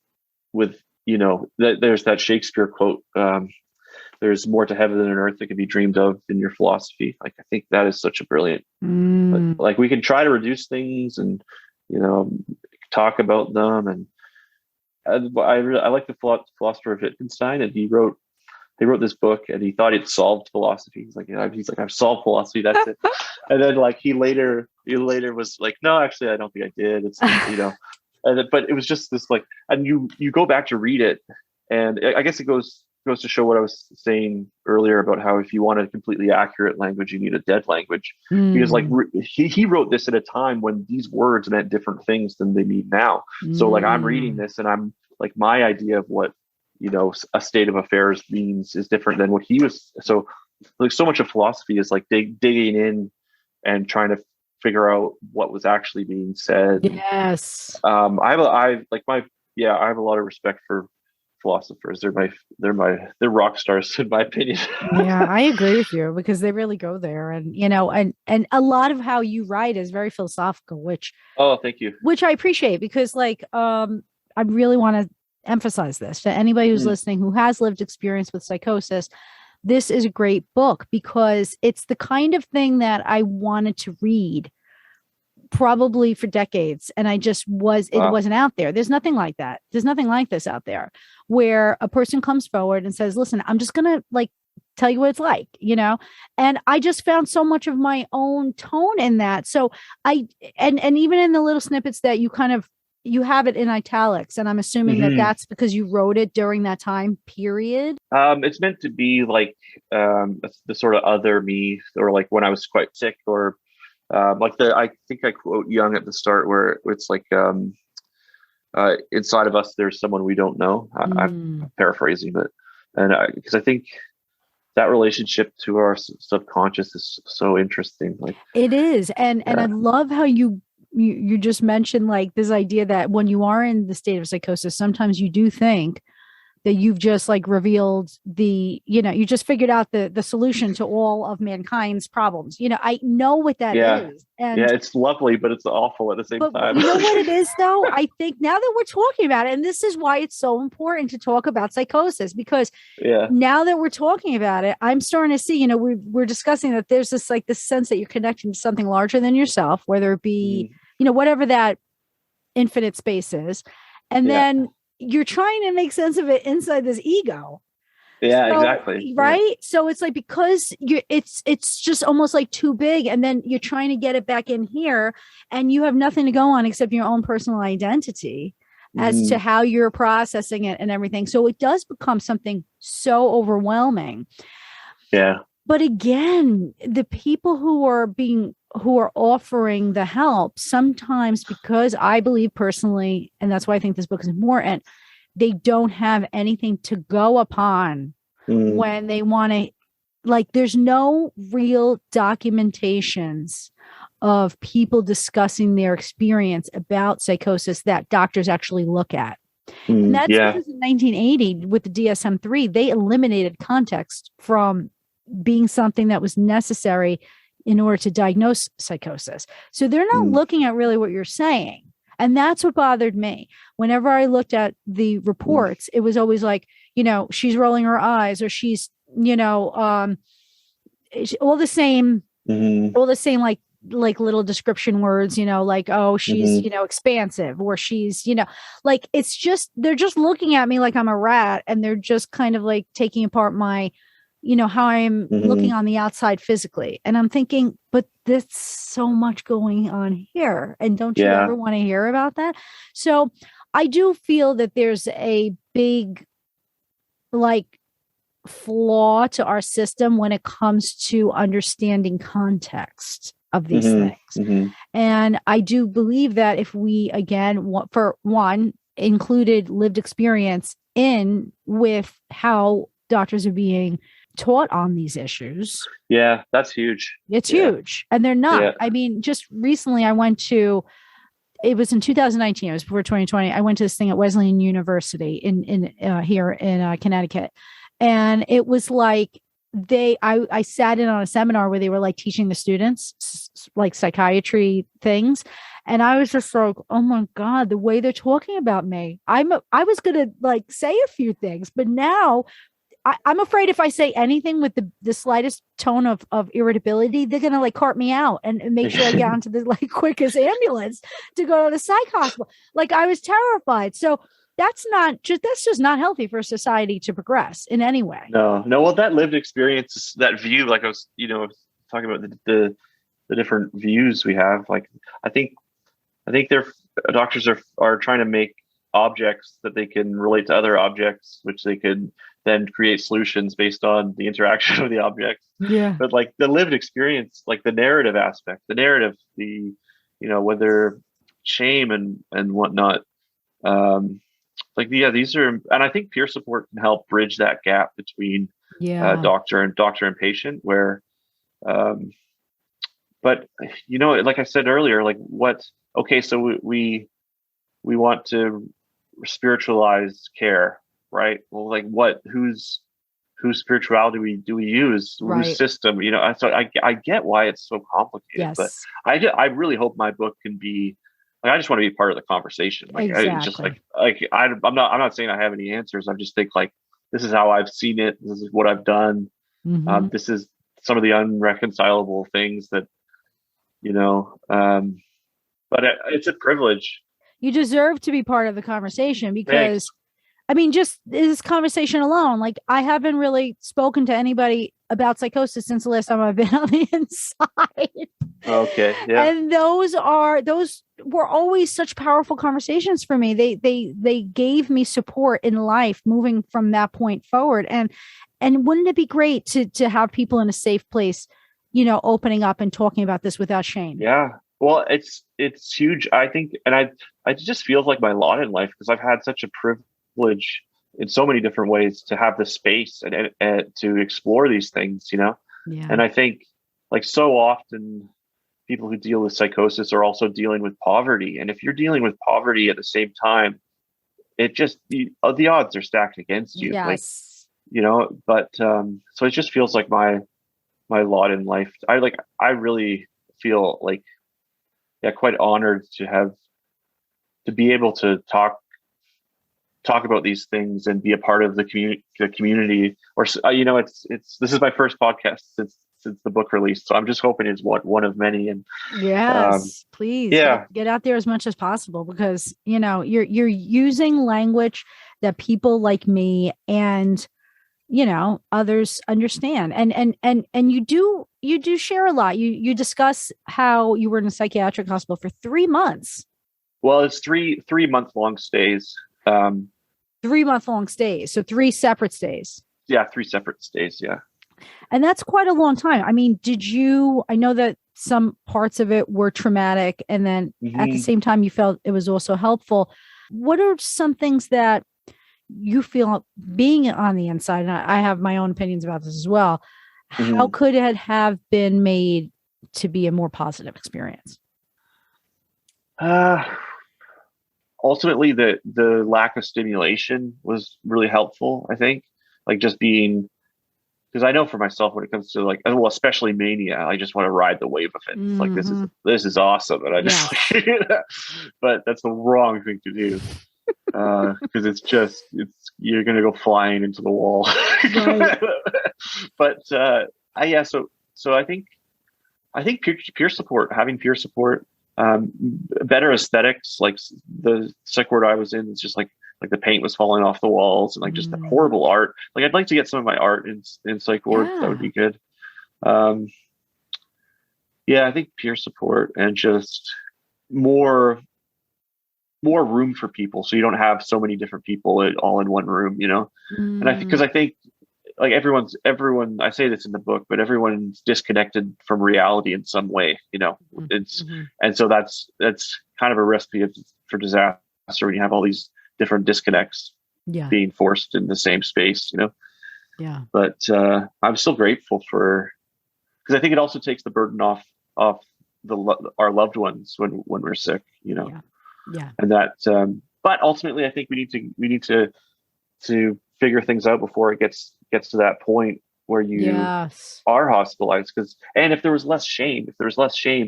there's that Shakespeare quote, there's more to heaven than on earth that can be dreamed of in your philosophy. Like, I think that is such a brilliant, like, we can try to reduce things and, talk about them. And I like the philosopher Wittgenstein, and they wrote this book, and he thought it solved philosophy. He's like, I've solved philosophy. That's it. And then, like, he later was like, no, actually, I don't think I did. It's, but it was just this, like, and you go back to read it, and I guess it goes to show what I was saying earlier about how, if you want a completely accurate language, you need a dead language. Because, like, he wrote this at a time when these words meant different things than they mean now. So, like, I'm reading this, and I'm like, my idea of what, a state of affairs means is different than what he was. So, like, so much of philosophy is like digging in and trying to figure out what was actually being said. Yes. I have a lot of respect for philosophers. They're rock stars, in my opinion. Yeah, I agree with you, because they really go there, and and a lot of how you write is very philosophical, which thank you, which I appreciate, because, like, I really want to emphasize this to anybody who's listening who has lived experience with psychosis. This is a great book, because it's the kind of thing that I wanted to read probably for decades, and it wasn't out there. There's nothing like that. There's nothing like this out there, where a person comes forward and says, listen, I'm just gonna, like, tell you what it's like, and I just found so much of my own tone in that. So and even in the little snippets that you have it in italics, and I'm assuming that that's because you wrote it during that time period. It's meant to be like the sort of other me, or like when I was quite sick, or I think I quote Jung at the start, where it's like, inside of us there's someone we don't know. I'm paraphrasing, but because I think that relationship to our subconscious is so interesting. Like it is. And I love how you just mentioned like this idea that when you are in the state of psychosis, sometimes you do think that you've just like revealed you just figured out the solution to all of mankind's problems. I know what that is. And it's lovely, but it's awful at the same time. You know what it is though? I think now that we're talking about it, and this is why it's so important to talk about psychosis, because now that we're talking about it, I'm starting to see, we're discussing that there's this sense that you're connecting to something larger than yourself, whether it be, whatever that infinite space is. And then you're trying to make sense of it inside this ego. Yeah, exactly. Right. Yeah. So it's like, because it's just almost like too big. And then you're trying to get it back in here and you have nothing to go on except your own personal identity as to how you're processing it and everything. So it does become something so overwhelming. Yeah. But again, the people who are offering the help, sometimes, because I believe personally, and that's why I think this book is important, they don't have anything to go upon when they want to, there's no real documentations of people discussing their experience about psychosis that doctors actually look at. And that's because in 1980 with the DSM-3, they eliminated context from being something that was necessary in order to diagnose psychosis. So they're not looking at really what you're saying. And that's what bothered me. Whenever I looked at the reports, it was always like, she's rolling her eyes, or she's, all the same, like little description words, oh, she's, expansive, or she's, it's just, they're just looking at me like I'm a rat, and they're just kind of like taking apart my, how I'm looking on the outside physically. And I'm thinking, but there's so much going on here. And don't you ever want to hear about that? So I do feel that there's a big, flaw to our system when it comes to understanding context of these things. And I do believe that if we, again, for one, included lived experience in with how doctors are being taught on these issues. Yeah, that's huge. It's huge. And they're not. I mean, just recently I went to, it was in 2019, it was before 2020. I went to this thing at Wesleyan University in here in Connecticut. And it was like I sat in on a seminar where they were like teaching the students like psychiatry things. And I was just like, oh my God, the way they're talking about me. I was going to say a few things, but now I'm afraid if I say anything with the slightest tone of irritability, they're going to cart me out and make sure I get onto the quickest ambulance to go to the psych hospital. I was terrified. So that's just not healthy for society to progress in any way. No. Well, that lived experience, that view, I was, talking about the different views we have. I think doctors are trying to make objects that they can relate to other objects, which they could then create solutions based on the interaction of the objects. Yeah. But the lived experience, the narrative aspect, whether shame and whatnot, these are, and I think peer support can help bridge that gap between doctor and patient, where, but like I said earlier, so we want to spiritualize care, right? Well, whose spirituality do we use? Right. Whose system? So I get why it's so complicated, but I really hope my book can be. I just want to be part of the conversation. Exactly. I'm not saying I have any answers. I just think this is how I've seen it. This is what I've done. This is some of the unreconcilable things that, but it's a privilege. You deserve to be part of the conversation because, I mean, just this conversation alone, I haven't really spoken to anybody about psychosis since the last time I've been on the inside. Okay. Yeah. And those were always such powerful conversations for me. They gave me support in life moving from that point forward. And wouldn't it be great to have people in a safe place, opening up and talking about this without shame? Yeah. Well, it's huge, I think. And I just feels like my lot in life, because I've had such a privilege in so many different ways to have the space and to explore these things, Yeah. And I think like so often people who deal with psychosis are also dealing with poverty. And if you're dealing with poverty at the same time, it just, the odds are stacked against you. Yes. But so it just feels like my lot in life. I really feel like, quite honored to be able to talk about these things and be a part of the community. Or it's this is my first podcast since the book release, so I'm just hoping it's one of many. And yes, please get out there as much as possible, because you're using language that people like me and others understand, and you do share a lot. You discuss how you were in a psychiatric hospital for 3 months. Well, it's 3-month long stays. 3-month long stays. So 3 separate stays. Yeah, 3 separate stays. Yeah. And that's quite a long time. I mean, I know that some parts of it were traumatic, and then at the same time you felt it was also helpful. What are some things that you feel, being on the inside, and I have my own opinions about this as well, how could it have been made to be a more positive experience? Ultimately, the lack of stimulation was really helpful, I think. Like just being, because I know for myself, when it comes to especially mania, I just want to ride the wave of it. It's like, this is awesome. And I just, but that's the wrong thing to do. Because you're going to go flying into the wall. Right. But so I think peer support, having peer support, better aesthetics, like the psych ward I was in, it's just like the paint was falling off the walls, and like just the horrible art. Like I'd like to get some of my art in psych ward. That would be good. I think peer support and just more room for people, so you don't have so many different people all in one room, And I think like everyone, I say this in the book, but everyone's disconnected from reality in some way, and so that's kind of a recipe for disaster when you have all these different disconnects being forced in the same space, But I'm still grateful because I think it also takes the burden off our loved ones when we're sick, And that, but ultimately I think we need to figure things out before it gets to that point where you are hospitalized. And if there was less shame,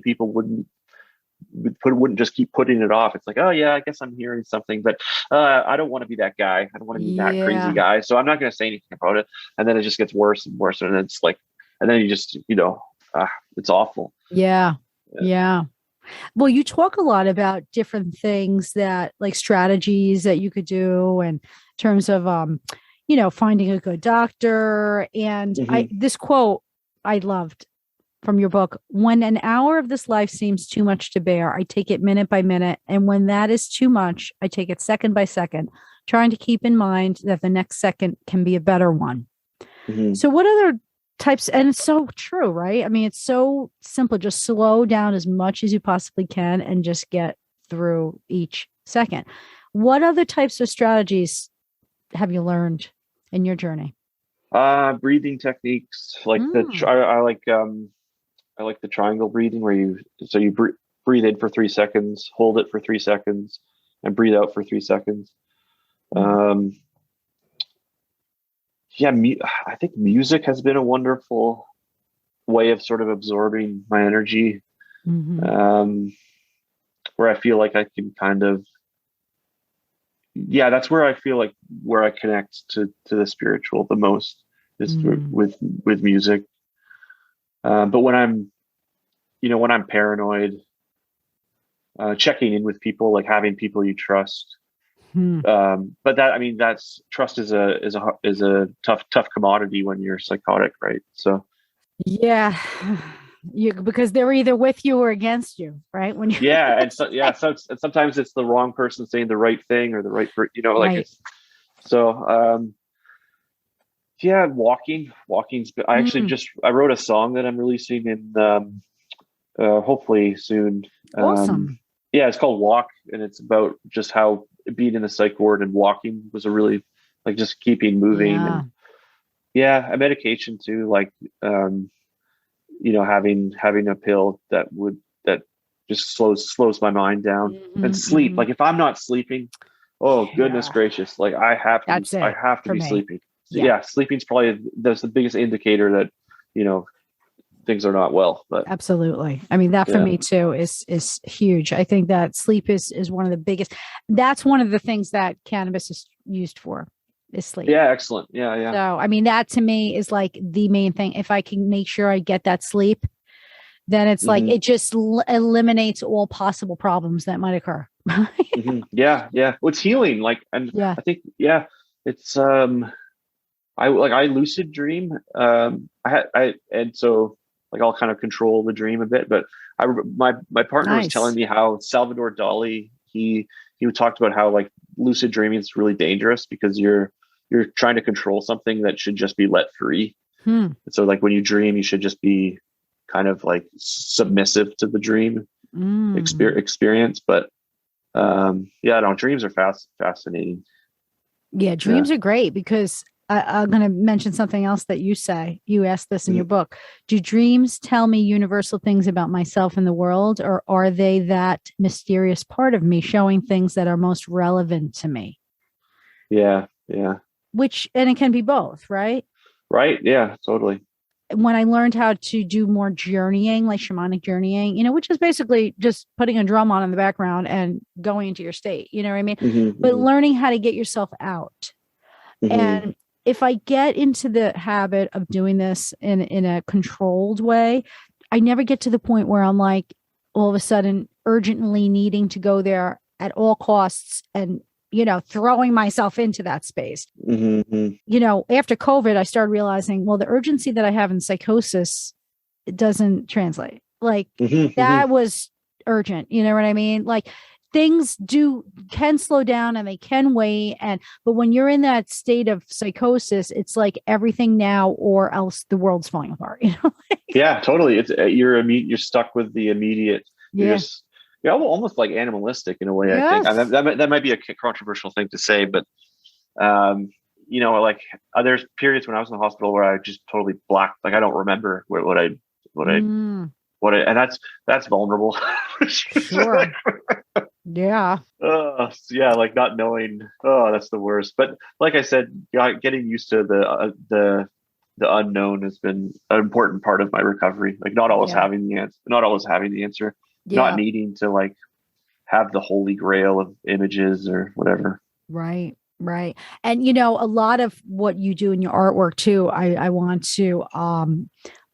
people wouldn't just keep putting it off. It's like, oh yeah, I guess I'm hearing something, but I don't want to be that guy. I don't want to be that crazy guy. So I'm not going to say anything about it. And then it just gets worse and worse. And it's like, and then you just, it's awful. Yeah. Well, you talk a lot about different things that, like, strategies that you could do, and in terms of, finding a good doctor. And this quote I loved from your book: "When an hour of this life seems too much to bear, I take it minute by minute. And when that is too much, I take it second by second, trying to keep in mind that the next second can be a better one." So what other types, and it's so true, right? I mean, it's so simple. Just slow down as much as you possibly can and just get through each second. What other types of strategies have you learned in your journey? Breathing techniques, like I like the triangle breathing, where you breathe in for 3 seconds, hold it for 3 seconds, and breathe out for 3 seconds. I think music has been a wonderful way of sort of absorbing my energy, where I feel like I can kind of, that's where I feel like where I connect to the spiritual the most is with music. But when I'm paranoid, checking in with people, like having people you trust. But that's trust is a tough commodity when you're psychotic, right? So because they're either with you or against you, right? When you're so sometimes it's the wrong person saying the right thing, or the right, right. Walking's good. I actually I wrote a song that I'm releasing in hopefully soon. Awesome. It's called Walk, and it's about just how being in the psych ward and walking was a really like just keeping moving. Yeah. And yeah, a medication too, like having a pill that just slows my mind down. And sleep, like if I'm not sleeping, oh goodness gracious, like I have to be sleeping. Yeah, sleeping's probably that's the biggest indicator that things are not well. But absolutely, I mean, that for me too is huge. I think that sleep is one of the biggest. That's one of the things that cannabis is used for, is sleep. Yeah, excellent. Yeah. So I mean, that to me is like the main thing. If I can make sure I get that sleep, then it's like it just eliminates all possible problems that might occur. Yeah. Well, it's healing. Like, and I think it's I lucid dream. And so like I'll kind of control the dream a bit. But my partner was telling me how Salvador Dali, he talked about how like lucid dreaming is really dangerous because you're trying to control something that should just be let free. So like when you dream, you should just be kind of like submissive to the dream experience. But dreams are fascinating. Yeah, dreams are great because I'm going to mention something else that you say. You asked this in your book. Do dreams tell me universal things about myself and the world, or are they that mysterious part of me showing things that are most relevant to me? Yeah. And it can be both, right? Right. Yeah, totally. When I learned how to do more journeying, like shamanic journeying, which is basically just putting a drum on in the background and going into your state, you know what I mean? But learning how to get yourself out. And if I get into the habit of doing this in a controlled way, I never get to the point where I'm like all of a sudden urgently needing to go there at all costs and, throwing myself into that space. After COVID, I started realizing, well, the urgency that I have in psychosis, it doesn't translate. Like that was urgent. You know what I mean? Like things can slow down and they can wait. But when you're in that state of psychosis, it's like everything now or else the world's falling apart. Yeah, totally. It's you're stuck with the immediate. You're almost like animalistic in a way. I think that might be a controversial thing to say, but like there's periods when I was in the hospital where I just totally blacked. Like I don't remember what I and that's vulnerable. Sure. Yeah. Like not knowing. Oh, that's the worst. But like I said, getting used to the unknown has been an important part of my recovery. Like not always having the answer, not needing to like have the holy grail of images or whatever. Right. And a lot of what you do in your artwork too, I want to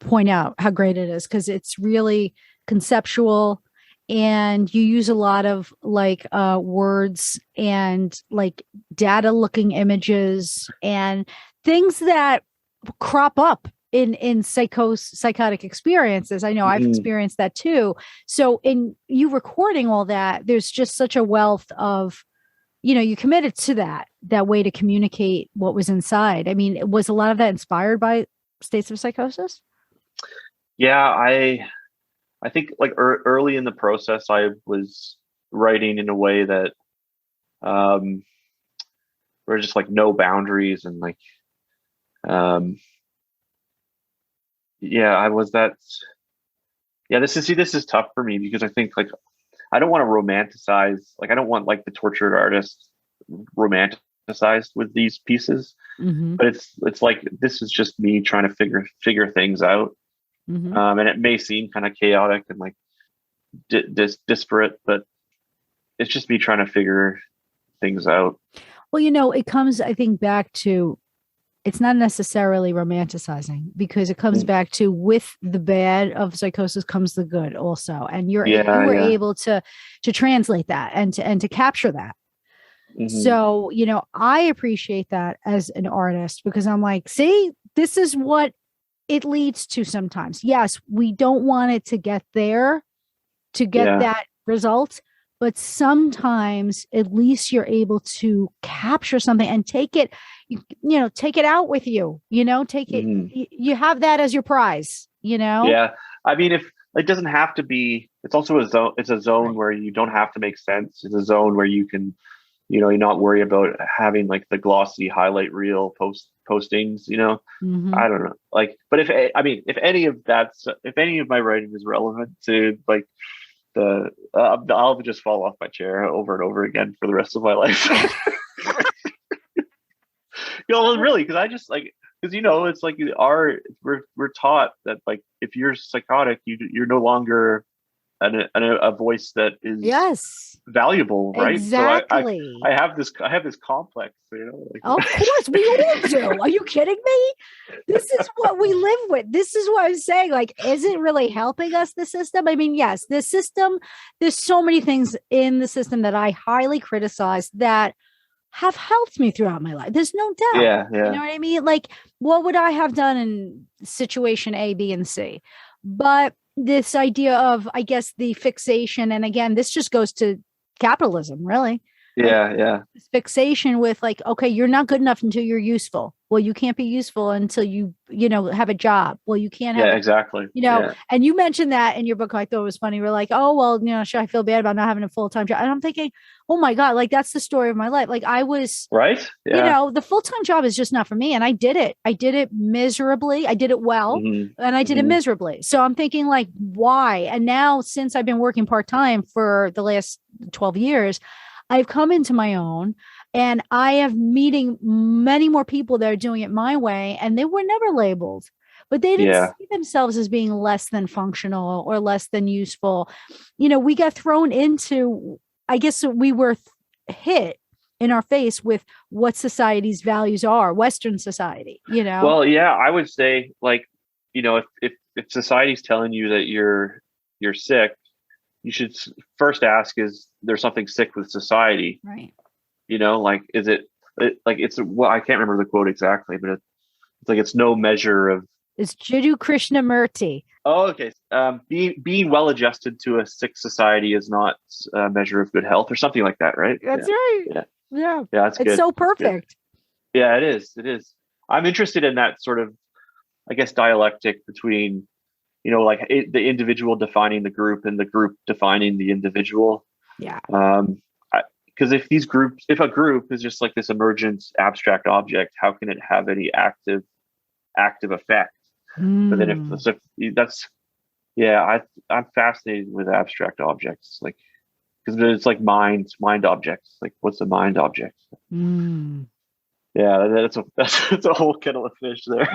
point out how great it is because it's really conceptual. And you use a lot of like words and like data looking images and things that crop up in psychotic experiences. I know I've experienced that too. So in you recording all that, there's just such a wealth of, you committed to that way to communicate what was inside. I mean, was a lot of that inspired by states of psychosis? Yeah, I think like early in the process, I was writing in a way that were just like no boundaries and like, I was that. Yeah, this is tough for me because I think like I don't want to romanticize. Like I don't want like the tortured artist romanticized with these pieces, but it's like this is just me trying to figure things out. And it may seem kind of chaotic and like disparate, but it's just me trying to figure things out. Well, it comes, I think, back to it's not necessarily romanticizing because it comes back to with the bad of psychosis comes the good also, and you were able to translate that and to capture that. So I appreciate that as an artist because I'm like, see, this is what it leads to sometimes. Yes, we don't want it to get there to get that result, but sometimes at least you're able to capture something and take it, take it out with you, take it, you have that as your prize, Yeah. I mean, if it doesn't have to be, it's also a zone, where you don't have to make sense. It's a zone where you can you not worry about having like the glossy highlight reel postings, I don't know. Like, but if any of my writing is relevant to like I'll just fall off my chair over and over again for the rest of my life. Really, because I just like, because it's like we're taught that like if you're psychotic, you're no longer a voice that is valuable, right? Exactly. So I have this complex, like, of course we all do. Are you kidding me? This is what we live with. This is what I'm saying. Like, is it really helping us, the system? I mean, yes, the system, there's so many things in the system that I highly criticize that have helped me throughout my life. There's no doubt. Yeah. You know what I mean? Like, what would I have done in situation A, B, and C? But this idea of, I guess, the fixation, and again, this just goes to capitalism, really. Yeah. This fixation with like, okay, you're not good enough until you're useful. Well, you can't be useful until you have a job. Well, you can't have, exactly. And you mentioned that in your book. I thought it was funny. We're like, oh, well, should I feel bad about not having a full-time job? And I'm thinking, oh my God, like that's the story of my life. Like I was, right. Yeah. The full-time job is just not for me. And I did it. I did it miserably. I did it well, and I did it miserably. So I'm thinking like, why? And now since I've been working part-time for the last 12 years, I've come into my own, and I am meeting many more people that are doing it my way, and they were never labeled, but they didn't see themselves as being less than functional or less than useful. We got thrown into, I guess we were hit in our face with what society's values are, Western society, Well, yeah, I would say like, if society's telling you that you're sick, you should first ask, is there something sick with society? Right. Like, is it like, it's, well, I can't remember the quote exactly, but it's like, it's no measure of. It's Jiddu Krishnamurti. Oh, okay. Being well adjusted to a sick society is not a measure of good health, or something like that, right? That's right. Yeah. That's good. It's so perfect. Yeah, it is. I'm interested in that sort of, I guess, dialectic between, like the individual defining the group and the group defining the individual. Yeah. Because if a group is just like this emergent abstract object, how can it have any active effect? But then if that's, I'm fascinated with abstract objects, like, because it's like mind objects. Like, what's a mind object? Yeah, that's a whole kettle of fish there.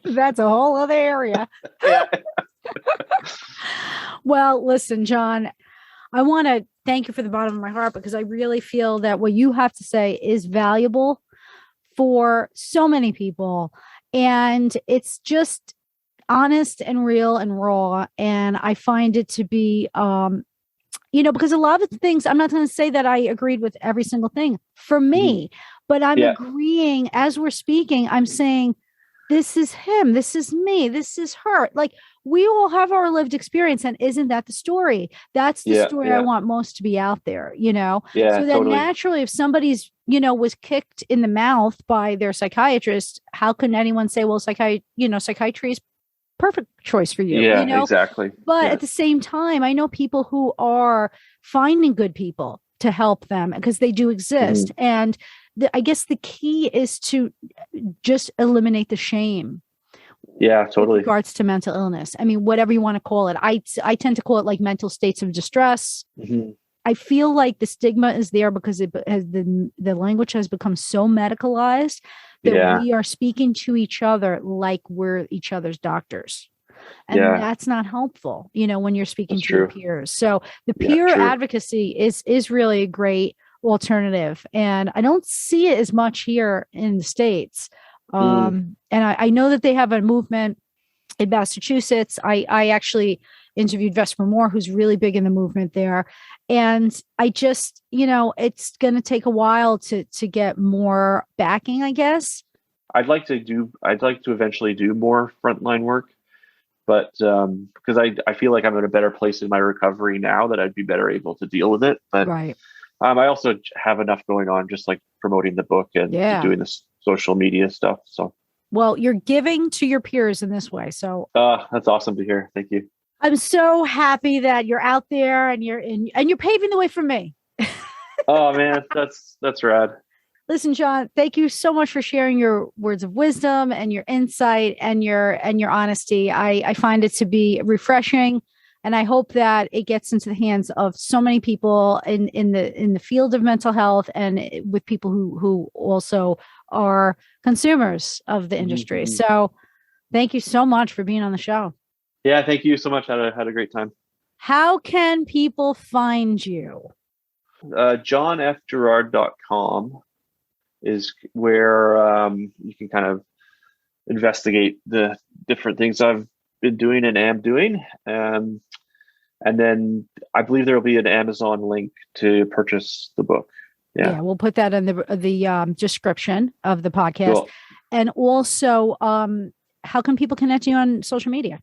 That's a whole other area. Well, listen, John, I want to thank you for the bottom of my heart, because I really feel that what you have to say is valuable for so many people. And it's just honest and real and raw. And I find it to be, because a lot of the things, I'm not going to say that I agreed with every single thing for me, but I'm agreeing as we're speaking. I'm saying, this is him, this is me, this is her. Like, we all have our lived experience. And isn't that the story? That's the story I want most to be out there, so that totally. Naturally, if somebody's, was kicked in the mouth by their psychiatrist, how can anyone say, well, psychiatry is perfect choice for you? Exactly. But at the same time, I know people who are finding good people to help them, because they do exist. And I guess the key is to just eliminate the shame. Yeah, totally. With regards to mental illness. I mean, whatever you want to call it. I tend to call it like mental states of distress. I feel like the stigma is there because it has the language has become so medicalized that we are speaking to each other like we're each other's doctors. And that's not helpful, when you're speaking to your peers. So the peer advocacy is really a great alternative. And I don't see it as much here in the States. And I know that they have a movement in Massachusetts. I actually interviewed Vesper Moore, who's really big in the movement there. And I just, it's going to take a while to get more backing, I guess. I'd like to eventually do more frontline work, but because I feel like I'm in a better place in my recovery now that I'd be better able to deal with it. But I also have enough going on, just like promoting the book and doing this social media stuff. So, well, you're giving to your peers in this way. So that's awesome to hear. Thank you. I'm so happy that you're out there and you're paving the way for me. Oh man, that's rad. Listen, John, thank you so much for sharing your words of wisdom and your insight and your honesty. I find it to be refreshing, and I hope that it gets into the hands of so many people in the field of mental health, and with people who also are consumers of the industry. Mm-hmm. So thank you so much for being on the show. Yeah, thank you so much. Had a great time. How can people find you? JohnFGerarrd.com is where you can kind of investigate the different things I've been doing and am doing. And then I believe there will be an Amazon link to purchase the book. Yeah, we'll put that in the description of the podcast. Cool. And also, how can people connect you on social media?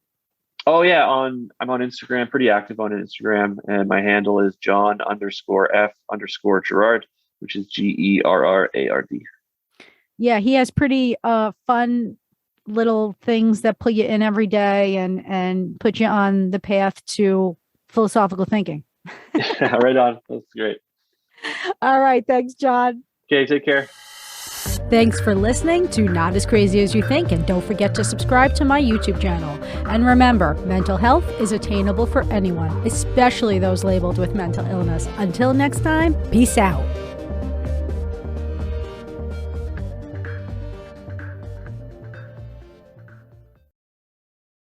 Oh yeah, I'm on Instagram, pretty active on Instagram, and my handle is John_F_Gerarrd, which is GERRARD. Yeah, he has pretty fun little things that pull you in every day and put you on the path to philosophical thinking. Yeah, right on. That's great. All right, thanks, John. Okay, take care. Thanks for listening to Not As Crazy As You Think, and don't forget to subscribe to my YouTube channel. And remember, mental health is attainable for anyone, especially those labeled with mental illness. Until next time, peace out.